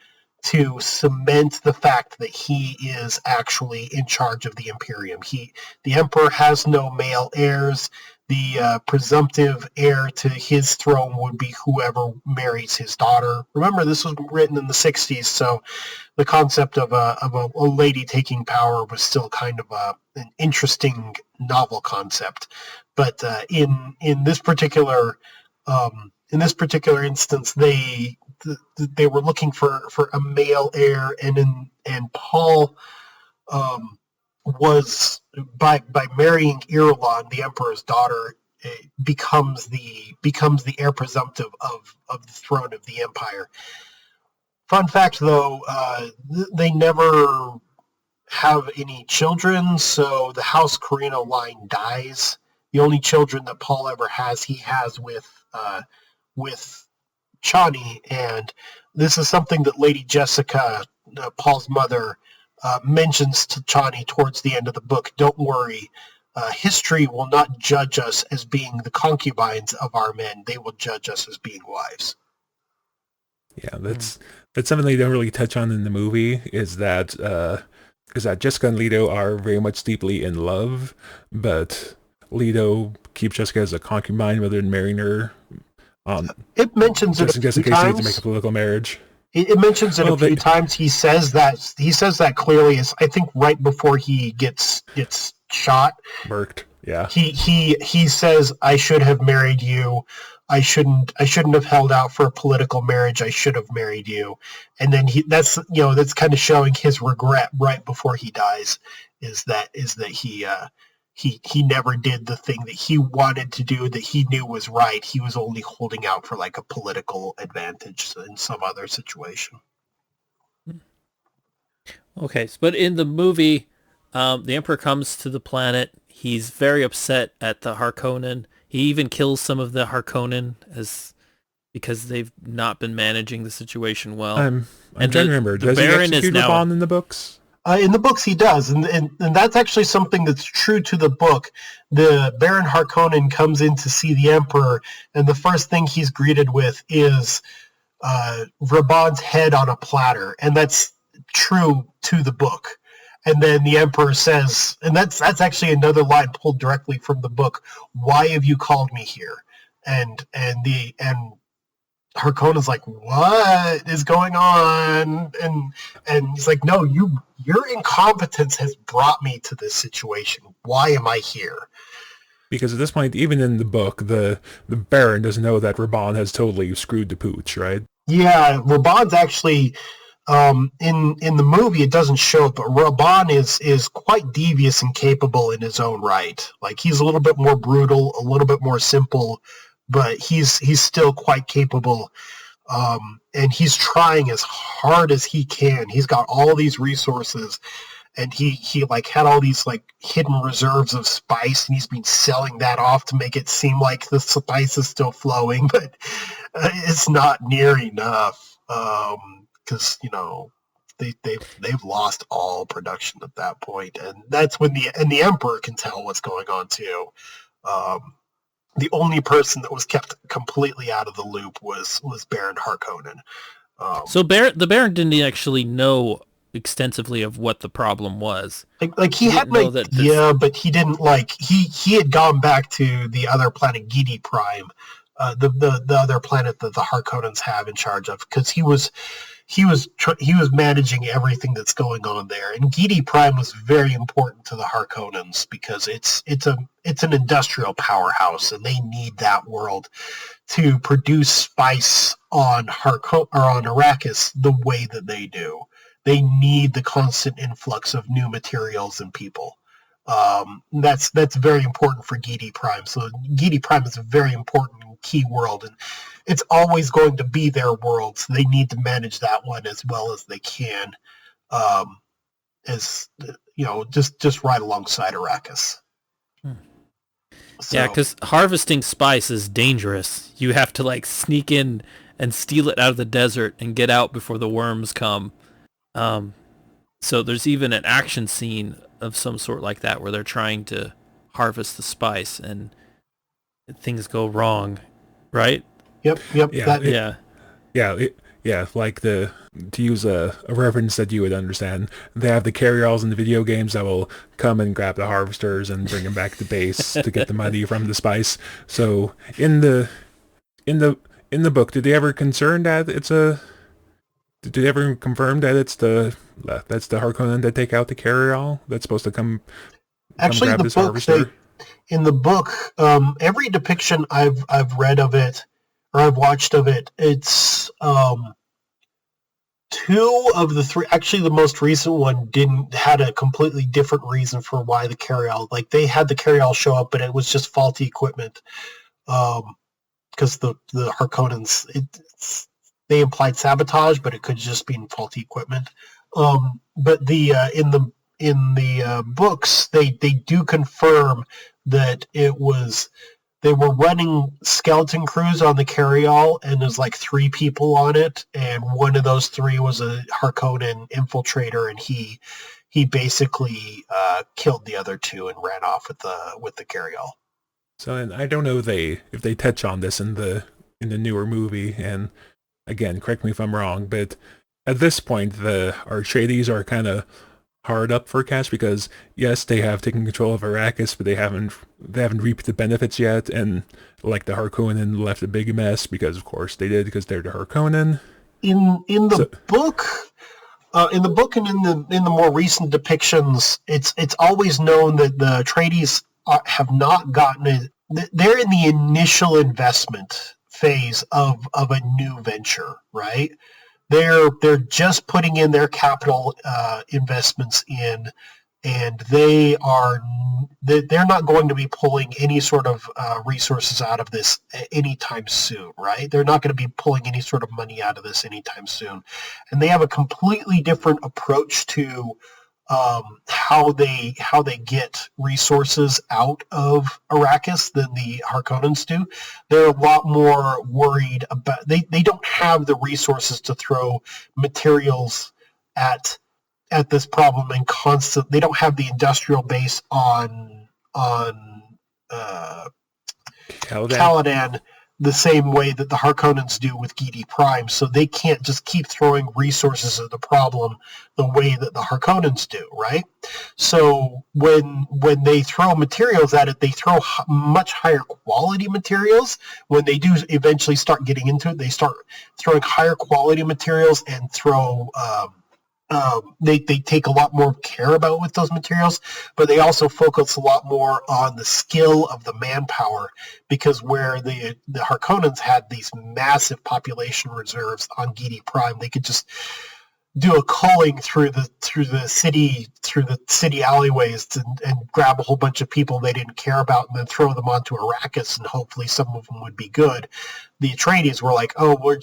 to cement the fact that he is actually in charge of the Imperium. The Emperor has no male heirs. The presumptive heir to his throne would be whoever marries his daughter. Remember, this was written in the 60s, so the concept of a lady taking power was still kind of an interesting, novel concept. But in this particular instance, they were looking for a male heir, and Paul was by marrying Irulan, the Emperor's daughter, becomes the heir presumptive of the throne of the Empire. Fun fact, though, they never have any children, so the House Carino line dies. The only children that Paul ever has, he has with Chani, and this is something that Lady Jessica, Paul's mother, mentions to Chani towards the end of the book. Don't worry, history will not judge us as being the concubines of our men. They will judge us as being wives. Yeah, that's something they don't really touch on in the movie, is that Jessica and Leto are very much deeply in love, but Leto keeps Jessica as a concubine rather than marrying her. It mentions it a few just in case he needs to times. make a political marriage. It mentions it a few times. He says that clearly. Is I think right before he gets shot. Murked. Yeah. He says, "I should have married you. I shouldn't have held out for a political marriage. I should have married you." And then that's kind of showing his regret right before he dies. Is that he never did the thing that he wanted to do, that he knew was right. He was only holding out for like a political advantage in some other situation. Okay, but in the movie, the Emperor comes to the planet. He's very upset at the Harkonnen. He even kills some of the Harkonnen because they've not been managing the situation well. I'm trying to remember. Does he execute Raban in the books? In the books, he does, and that's actually something that's true to the book. The Baron Harkonnen comes in to see the Emperor, and the first thing he's greeted with is Raban's head on a platter, and that's true to the book. And then the Emperor says, and that's actually another line pulled directly from the book, "Why have you called me here?" And Harkonnen's like, "What is going on?" And he's like, "No, your incompetence has brought me to this situation. Why am I here?" Because at this point, even in the book, the Baron doesn't know that Raban has totally screwed the pooch, right? Yeah, Raban's actually in the movie it doesn't show it, but Raban is quite devious and capable in his own right. Like, he's a little bit more brutal, a little bit more simple, but he's still quite capable, and he's trying as hard as he can. He's got all these resources, and he like had all these like hidden reserves of spice, and he's been selling that off to make it seem like the spice is still flowing, but it's not near enough, because they've lost all production at that point, and that's when the Emperor can tell what's going on too. The only person that was kept completely out of the loop was Baron Harkonnen. So the Baron didn't actually know extensively of what the problem was. Like he had an idea, but he didn't he had gone back to the other planet, Gidi Prime, the other planet that the Harkonnens have in charge of, because he was managing everything that's going on there. And Gidi Prime was very important to the Harkonnens because it's an industrial powerhouse, and they need that world to produce spice on Arrakis the way that they do. They need the constant influx of new materials and people. That's very important for Gidi Prime. So Gidi Prime is a very important key world, and it's always going to be their world, so they need to manage that one as well as they can, as just right alongside Arrakis. So, yeah, because harvesting spice is dangerous. You have to sneak in and steal it out of the desert and get out before the worms come. So there's even an action scene of some sort like that where they're trying to harvest the spice and things go wrong, right? Yep. To use a reference that you would understand, they have the carryalls in the video games that will come and grab the harvesters and bring them back to base to get the money from the spice. So in the book, did they ever confirm that it's the Harkonnen that take out the carryall that's supposed to come actually grab the this book harvester? In the book, every depiction I've read of it, or I've watched of it, it's two of the three. Actually, the most recent one had a completely different reason for why the carryall. Like, they had the carryall show up, but it was just faulty equipment. Because the Harkonnens, they implied sabotage, but it could just be faulty equipment. But in the books, they do confirm that it was they were running skeleton crews on the carryall, and there's like 3 people on it, and one of those 3 was a Harkonnen infiltrator, and he basically killed the other 2 and ran off with the carryall. So, and I don't know if they touch on this in the newer movie, and again, correct me if I'm wrong, but at this point, our Atreides are kind of hard up for cash because yes, they have taken control of Arrakis, but they haven't reaped the benefits yet, and like the Harkonnen left a big mess because of course they did, because they're the Harkonnen. In the book and in the more recent depictions, it's always known that the Atreides have not gotten it. They're in the initial investment phase of a new venture, right? They're just putting in their capital investments in, and they're not going to be pulling any sort of resources out of this anytime soon, right? They're not going to be pulling any sort of money out of this anytime soon, and they have a completely different approach to how they get resources out of Arrakis than the Harkonnens do. They're a lot more worried about, they don't have the resources to throw materials at this problem and they don't have the industrial base on Caladan the same way that the Harkonnens do with Giedi Prime, so they can't just keep throwing resources at the problem the way that the Harkonnens do, right? So when they throw materials at it, they throw much higher quality materials. When they do eventually start getting into it, they start throwing higher quality materials and they take a lot more care about with those materials, but they also focus a lot more on the skill of the manpower, because where the Harkonnens had these massive population reserves on Giedi Prime, they could just do a culling through the city alleyways and grab a whole bunch of people they didn't care about and then throw them onto Arrakis, and hopefully some of them would be good. The Atreides were like, oh, we're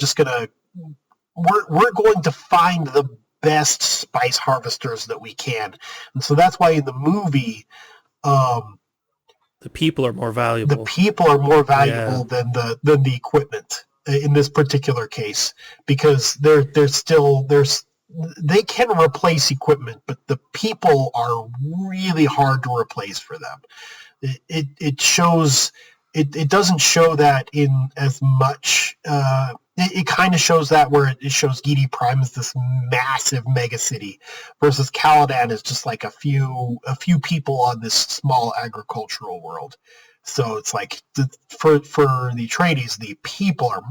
going to find the best spice harvesters that we can, and so that's why in the movie, the people are more valuable. The people are more valuable than the equipment in this particular case, because they can replace equipment, but the people are really hard to replace for them. It shows. It doesn't show that in as much. It kind of shows that where it shows Giedi Prime as this massive mega city, versus Caladan is just like a few people on this small agricultural world. So it's like for the Atreides, the people are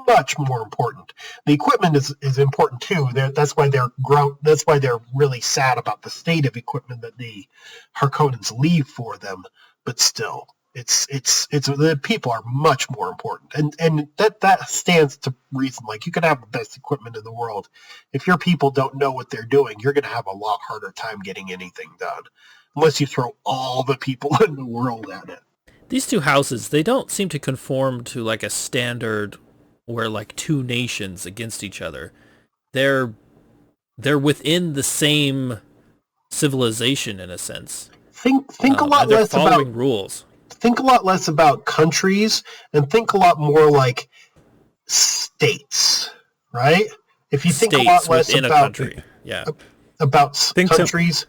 much more important. The equipment is important too. That's why they're really sad about the state of equipment that the Harkonnens leave for them. But still, it's the people are much more important, and that stands to reason. Like, you can have the best equipment in the world, if your people don't know what they're doing, you're going to have a lot harder time getting anything done, unless you throw all the people in the world at it. These two houses, they don't seem to conform to like a standard where like two nations against each other. They're within the same civilization in a sense. Think a lot less following about rules. Think a lot less about countries and think a lot more like states, right? If you think a lot less within about a country, countries,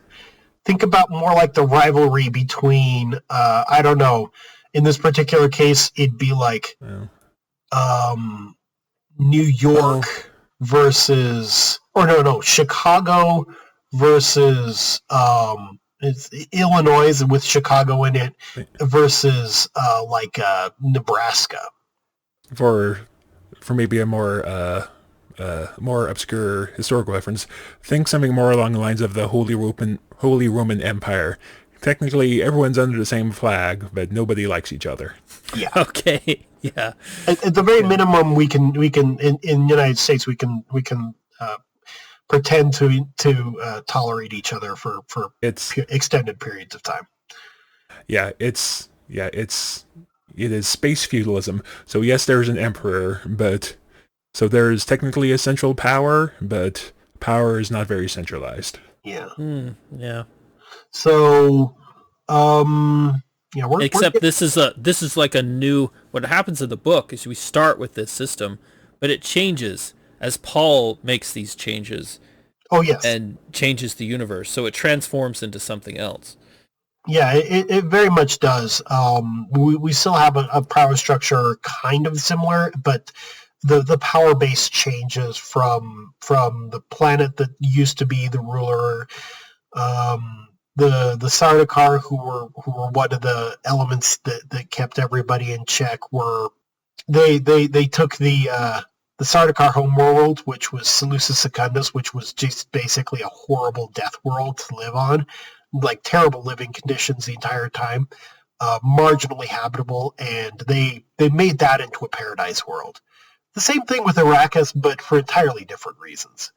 think about more like the rivalry between I don't know. In this particular case, it'd be like New York versus, Chicago versus it's Illinois with Chicago in it versus Nebraska. For maybe a more obscure historical reference, think something more along the lines of the Holy Roman Empire. Technically, everyone's under the same flag, but nobody likes each other. Yeah. Okay. Yeah. At the very minimum, we can in the United States we can pretend to tolerate each other for extended periods of time. It is space feudalism. So yes, there's an emperor, but so there's technically a central power, but power is not very centralized. Yeah. Yeah. So, Except this is like a new. What happens in the book is we start with this system, but it changes as Paul makes these changes. Oh yes, and changes the universe, so it transforms into something else. Yeah, it very much does. We still have a power structure kind of similar, but the power base changes from the planet that used to be the ruler. The Sardaukar, who were one of the elements that kept everybody in check, were they took the Sardaukar homeworld, which was Seleucus Secundus, which was just basically a horrible death world to live on, like terrible living conditions the entire time, marginally habitable, and they made that into a paradise world. The same thing with Arrakis, but for entirely different reasons.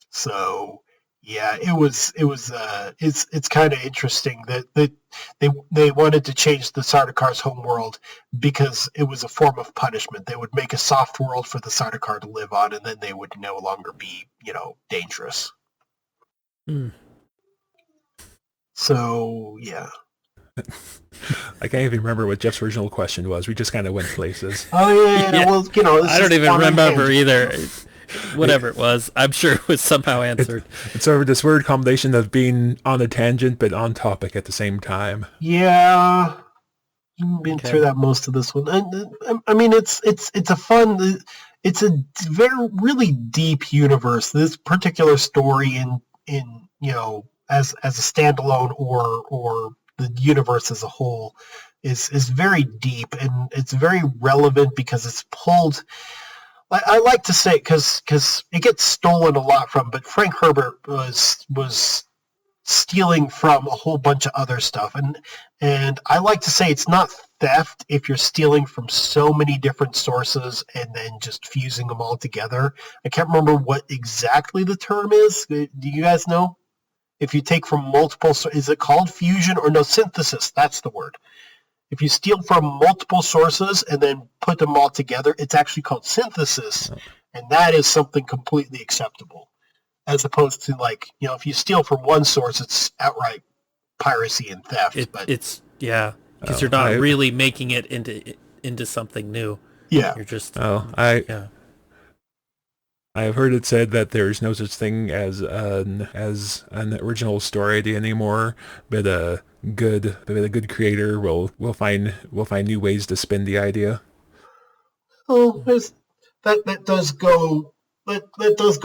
So yeah, it's kind of interesting that they wanted to change the Sardaukar's homeworld because it was a form of punishment. They would make a soft world for the Sardaukar to live on, and then they would no longer be, dangerous. Mm. So yeah. I can't even remember what Jeff's original question was. We just kind of went places. Oh yeah. Well, I don't even remember either. Whatever it was, I'm sure it was somehow answered. It's sort of this weird combination of being on a tangent but on topic at the same time. Yeah, you've been through that most of this one. I mean, it's a fun. It's a really deep universe. This particular story in as a standalone or the universe as a whole is very deep, and it's very relevant because it's pulled. I like to say, because it gets stolen a lot from, but Frank Herbert was stealing from a whole bunch of other stuff, and I like to say it's not theft if you're stealing from so many different sources and then just fusing them all together. I can't remember what exactly the term is. Do you guys know? If you take from multiple, is it called fusion or no, synthesis? That's the word. If you steal from multiple sources and then put them all together, it's actually called synthesis, and that is something completely acceptable. As opposed to, if you steal from one source, it's outright piracy and theft. Because you're not really making it into something new. Yeah, you're just. I have heard it said that there's no such thing as an original story idea anymore, but a good creator will find new ways to spin the idea. Oh, that does go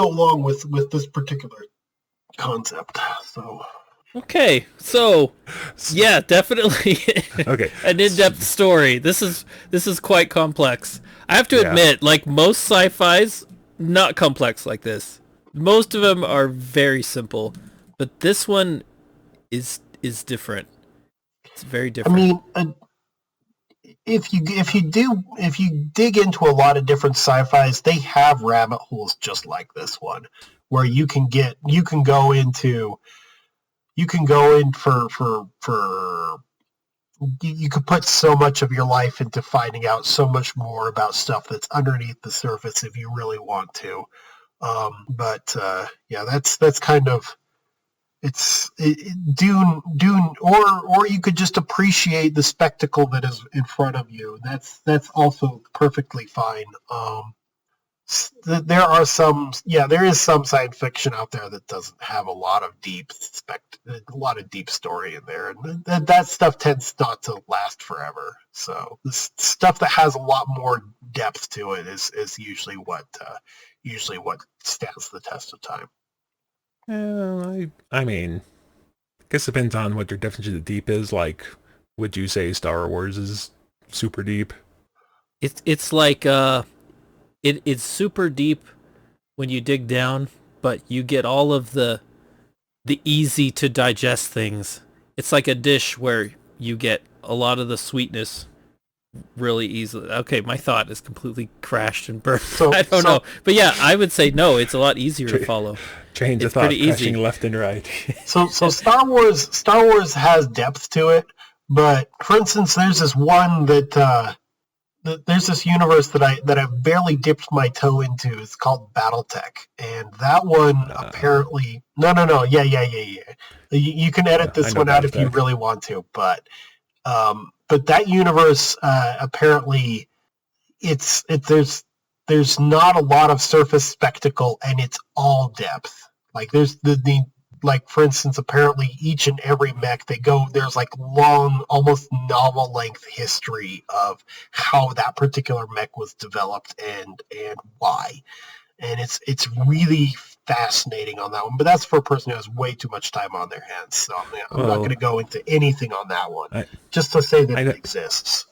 along with this particular concept. So okay, so yeah, definitely. Okay, an in-depth story. This is quite complex. I have to admit, like most sci-fis, not complex like this. Most of them are very simple, but this one is different. It's very different. I mean, if you dig into a lot of different sci-fis, they have rabbit holes just like this one, where you can go in for you could put so much of your life into finding out so much more about stuff that's underneath the surface if you really want to. That's kind of Dune, or you could just appreciate the spectacle that is in front of you. That's also perfectly fine. There is some science fiction out there that doesn't have a lot of deep story in there, and that stuff tends not to last forever. So this stuff that has a lot more depth to it is usually what stands the test of time. I mean, I guess it depends on what your definition of deep is. Like, would you say Star Wars is super deep? It's like it's super deep when you dig down, but you get all of the easy to digest things. It's like a dish where you get a lot of the sweetness really easily. Okay, my thought is completely crashed and burned. I don't know. But yeah, I would say no, it's a lot easier to follow. Trains of thought crashing left and right. So Star Wars has depth to it, but for instance, there's this one that there's this universe that I've barely dipped my toe into. It's called BattleTech, and that one apparently yeah. You can edit this one out if you really want to, but that universe apparently there's not a lot of surface spectacle, and it's all depth. Like there's the like, for instance, apparently each and every mech there's like long, almost novel length history of how that particular mech was developed and why. And it's really fascinating on that one. But that's for a person who has way too much time on their hands. So I'm not going to go into anything on that one. Just to say that it exists.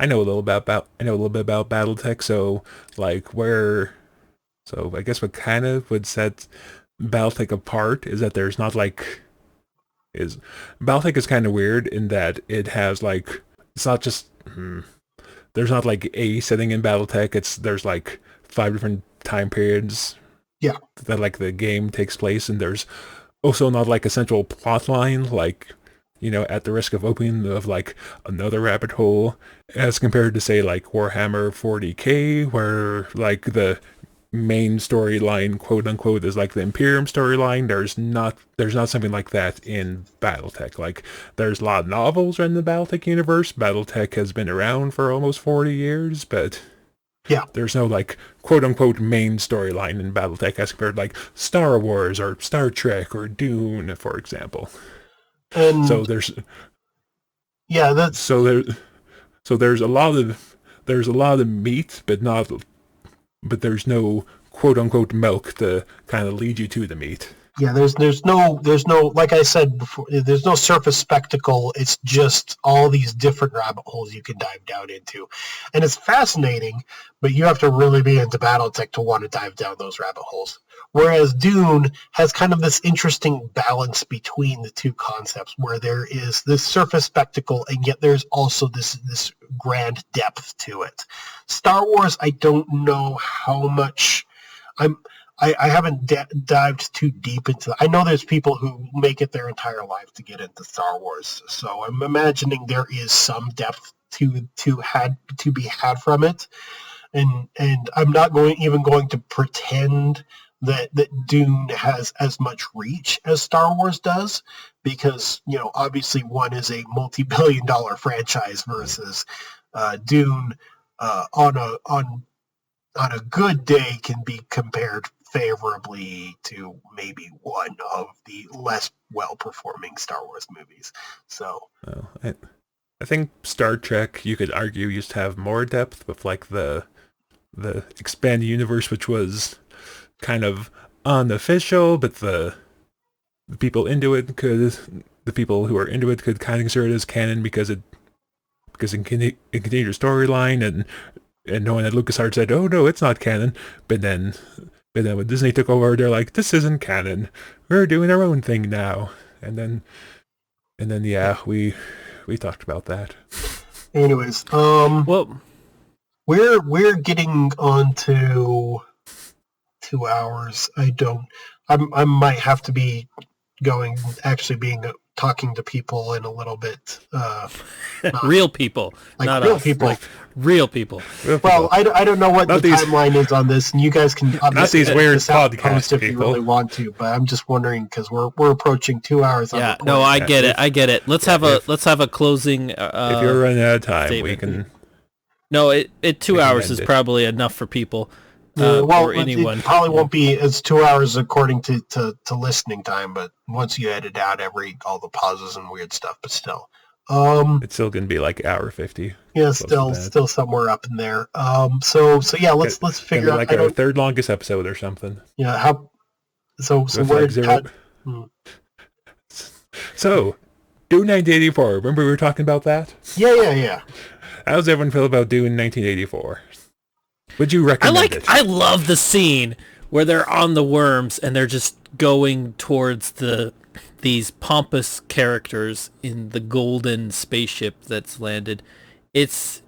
I know a little bit about BattleTech. So I guess what kind of would set BattleTech apart is that there's not BattleTech is kind of weird in that it has it's not just there's not a setting in BattleTech. There's 5 different time periods that the game takes place, and there's also not a central plot line at the risk of opening of another rabbit hole as compared to say Warhammer 40k, where the main storyline, quote unquote, is the Imperium storyline. There's not something like that in BattleTech. There's a lot of novels in the BattleTech universe. BattleTech has been around for almost 40 years, but there's no quote unquote main storyline in BattleTech as compared to Star Wars or Star Trek or Dune, for example. And so there's there's a lot of meat, but there's no quote unquote milk to kind of lead you to the meat. Yeah, there's no, like I said before, there's no surface spectacle. It's just all these different rabbit holes you can dive down into. And it's fascinating, but you have to really be into BattleTech to want to dive down those rabbit holes. Whereas Dune has kind of this interesting balance between the two concepts, where there is this surface spectacle, and yet there's also this grand depth to it. Star Wars, I don't know how much I haven't dived too deep into it. I know there's people who make it their entire life to get into Star Wars, so I'm imagining there is some depth to be had from it, and I'm not going to pretend that Dune has as much reach as Star Wars does, because obviously one is a multi-billion-dollar franchise versus Dune on a good day can be compared favorably to maybe one of the less well-performing Star Wars movies. So, I think Star Trek, you could argue, used to have more depth with the expanded universe, which was kind of unofficial, but the people who are into it could kind of consider it as canon because it continued the storyline, and knowing that LucasArts said, "Oh no, it's not canon," but then when Disney took over, they're like, "This isn't canon. We're doing our own thing now." And then we talked about that. Anyways, well, we're getting on to 2 hours. I might have to be talking to people in a little bit. Real people, not real us. People. Real people. Well, I don't know what the timeline is on this, and you guys can not these weird podcast if you really want to. But I'm just wondering because we're approaching 2 hours. Yeah, no, I get it. Let's have a closing. If you're running out of time, statement. We can. No, 2 hours is probably enough for people. Or anyone. It probably won't be as 2 hours according to listening time, but once you edit out all the pauses and weird stuff, but still. It's still gonna be hour 50. Yeah, still somewhere up in there. So yeah, let's figure out our third longest episode or something. Yeah, how so where So Dune 1984, remember we were talking about that? Yeah. How does everyone feel about Dune 1984? Would you recommend it? I love the scene where they're on the worms and they're just going towards these pompous characters in the golden spaceship that's landed. It's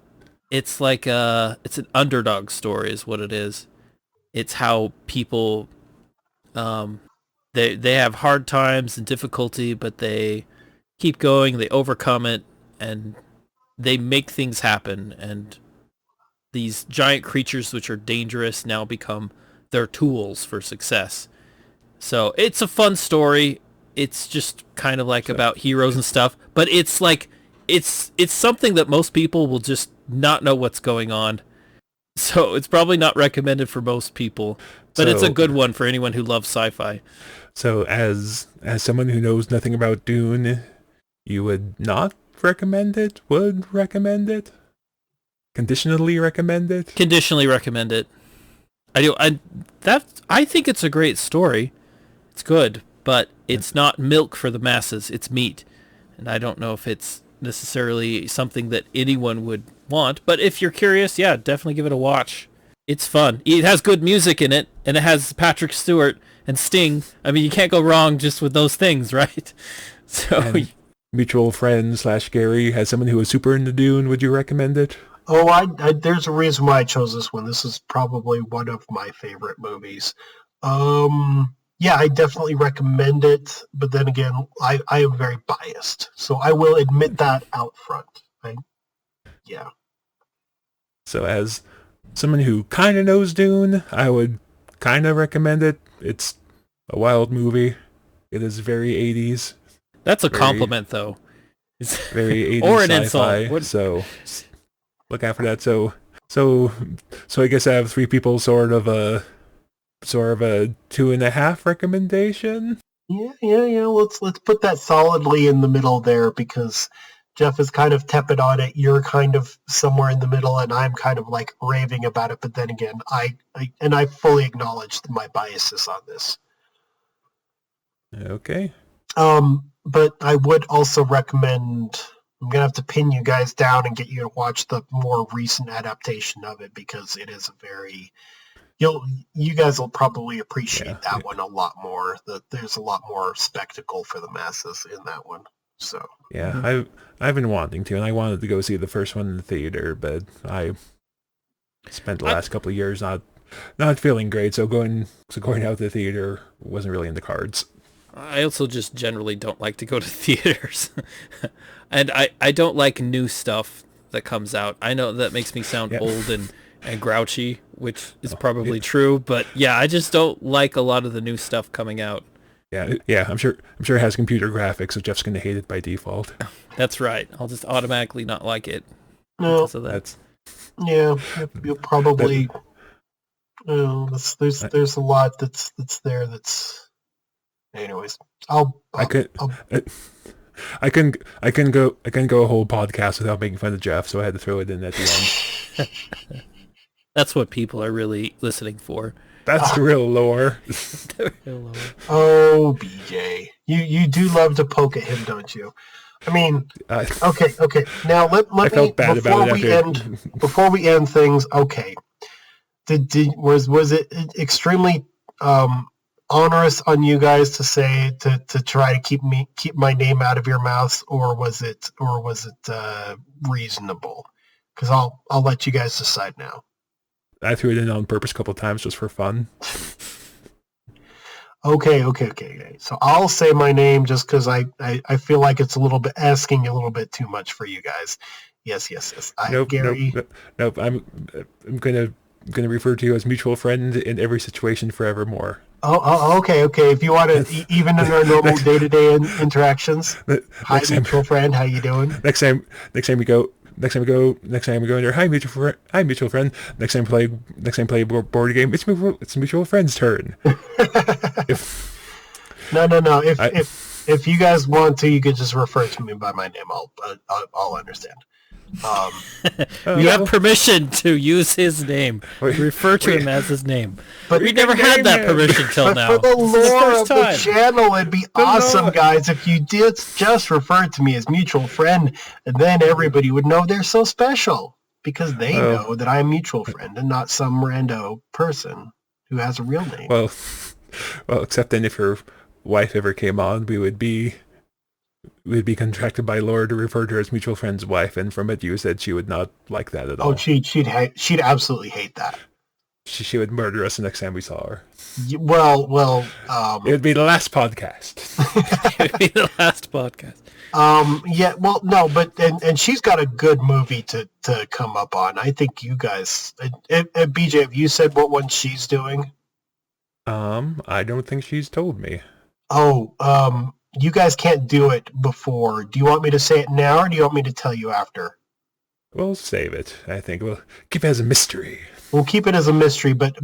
like it's an underdog story is what it is. It's how people they have hard times and difficulty, but they keep going, they overcome it, and they make things happen. And these giant creatures which are dangerous now become their tools for success. So it's a fun story. It's just kind of like about heroes and stuff, but it's like it's something that most people will just not know what's going on. So it's probably not recommended for most people, but it's a good one for anyone who loves sci-fi. So as someone who knows nothing about Dune, you would not recommend it? Would recommend it? Conditionally recommend it? Conditionally recommend it. I do. I think it's a great story. It's good, but it's not milk for the masses. It's meat. And I don't know if it's necessarily something that anyone would want, but if you're curious, yeah, definitely give it a watch. It's fun. It has good music in it, and it has Patrick Stewart and Sting. I mean, you can't go wrong just with those things, right? So, and mutual friend / Gary has someone who was super into Dune. Would you recommend it? Oh, I there's a reason why I chose this one. This is probably one of my favorite movies. Yeah, I definitely recommend it, but then again, I am very biased, so I will admit that out front. Yeah. So as someone who kind of knows Dune, I would kind of recommend it. It's a wild movie. It is very 80s. That's a compliment, though. It's very 80s or an sci-fi, insult. So look out for that. So I guess I have three people sort of a 2.5 recommendation. Yeah. Let's put that solidly in the middle there, because Jeff is kind of tepid on it. You're kind of somewhere in the middle, and I'm kind of like raving about it. But then again, I fully acknowledge my biases on this. Okay. But I would also recommend. I'm gonna have to pin you guys down and get you to watch the more recent adaptation of it, because it is a very. You guys will probably appreciate that one a lot more. There's a lot more spectacle for the masses in that one. So yeah, I've been wanting to, and I wanted to go see the first one in the theater, but I spent the last couple of years not feeling great, so going out to the theater wasn't really in the cards. I also just generally don't like to go to theaters, and I don't like new stuff that comes out. I know that makes me sound old and grouchy, which is probably true, but yeah, I just don't like a lot of the new stuff coming out. Yeah, I'm sure it has computer graphics, so Jeff's gonna hate it by default. That's right. I'll just automatically not like it. No, so that's you'll probably. There's a lot that's there. That's. Anyways, I can go a whole podcast without making fun of Jeff, so I had to throw it in at the end. That's what people are really listening for. That's the real lore. Oh, BJ, you do love to poke at him, don't you? I mean, okay. Now let me felt bad about it before we end things. Okay, was it extremely onerous on you guys to say to try to keep my name out of your mouth, or was it reasonable? Because I'll let you guys decide now. I threw it in on purpose a couple of times just for fun. Okay. So I'll say my name just because I feel like it's asking a little bit too much for you guys. Yes. Gary. Nope. I'm gonna refer to you as mutual friend in every situation forevermore. Oh, okay. If you want to, even in our normal day-to-day interactions. Hi, mutual friend. How you doing? Next time we go in there. Hi, mutual friend. Next time play board game. It's mutual friend's turn. No. If you guys want to, you could just refer to me by my name. I'll understand. You have permission to use his name. Refer to him as his name. But we never had that permission till now. For the lore of the channel, it'd be awesome, guys, if you did just refer to me as mutual friend, and then everybody would know they're so special, because they know that I'm mutual friend and not some rando person who has a real name. Well, except then if your wife ever came on, we'd be contracted by law to refer to her as mutual friend's wife, and from it you said she would not like that at all. Oh, she'd absolutely hate that. she would murder us the next time we saw her. Well, it would be the last podcast. It would be the last podcast. Yeah, well, no, but and she's got a good movie to come up on. I think you guys, BJ, have you said what one she's doing? I don't think she's told me. Oh, you guys can't do it before. Do you want me to say it now, or do you want me to tell you after? We'll save it. I think we'll keep it as a mystery. We'll keep it as a mystery, but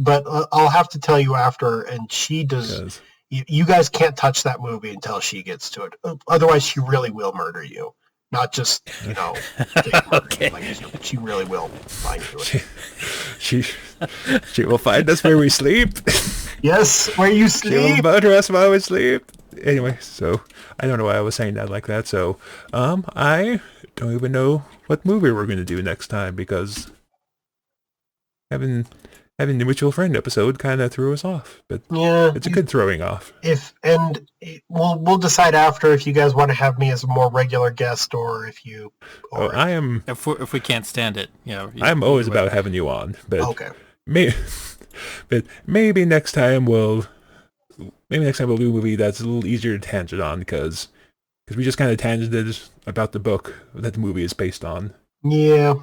I'll have to tell you after. And she does. Yes. You guys can't touch that movie until she gets to it. Otherwise, she really will murder you. Not just, Okay. Like, she really will find you. She will find us where we sleep. Yes, where you She will sleep. murder us while we sleep. Anyway, so I don't know why I was saying that like that. So, I don't even know what movie we're going to do next time because having the mutual friend episode kind of threw us off. But Yeah, it's a good throwing off. We'll decide after if you guys want to have me as a more regular guest or if you. Or I am. If we can't stand it, I'm always about having you on. But okay. Maybe next time we'll do a movie that's a little easier to tangent on because we just kind of tangented about the book that the movie is based on. Yeah.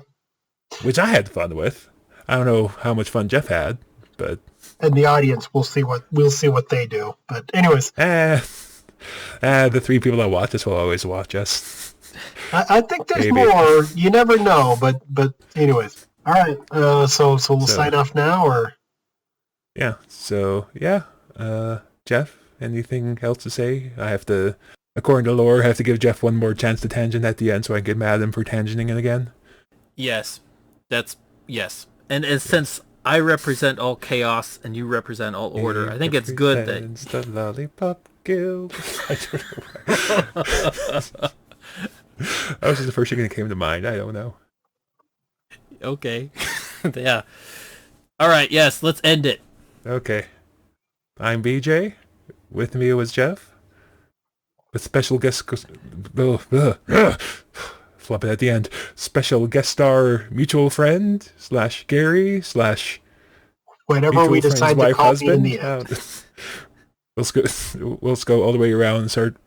Which I had fun with. I don't know how much fun Jeff had, but and the audience, we'll see what they do. But anyways, the 3 people that watch us will always watch us. I think there's Maybe. more. You never know. But anyways, all right. So we'll sign off now, or yeah. So yeah, Jeff, anything else to say? I have to, according to lore, I have to give Jeff one more chance to tangent at the end, so I can get mad at him for tangenting it again. Yes, yes. And since I represent all chaos and you represent all order, I think it's good that the Lollipop Guild. I don't know. That was just the first thing that came to mind. I don't know. Okay. Yeah. All right. Yes. Let's end it. Okay. I'm BJ. With me was Jeff. With special guest... Flub it at the end. Special guest star mutual friend / Gary / whatever we decide to call me in the end. Let's go all the way around and start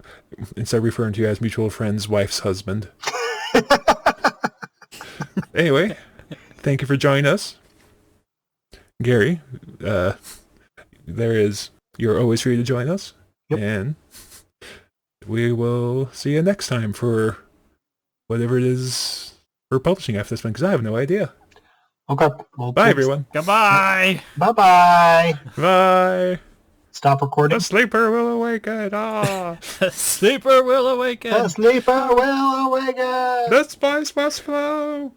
referring to you as mutual friend's wife's husband. Anyway, thank you for joining us. Gary, you're always free to join us. Yep. And we will see you next time for whatever it is we're publishing after this one, because I have no idea. Okay. Well, bye, everyone. Goodbye. Bye-bye. Bye. Stop recording. The sleeper will awaken. Ah. The sleeper will awaken. The sleeper will awaken. The spice must flow.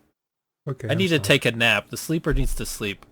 Okay. I need to take a nap. The sleeper needs to sleep.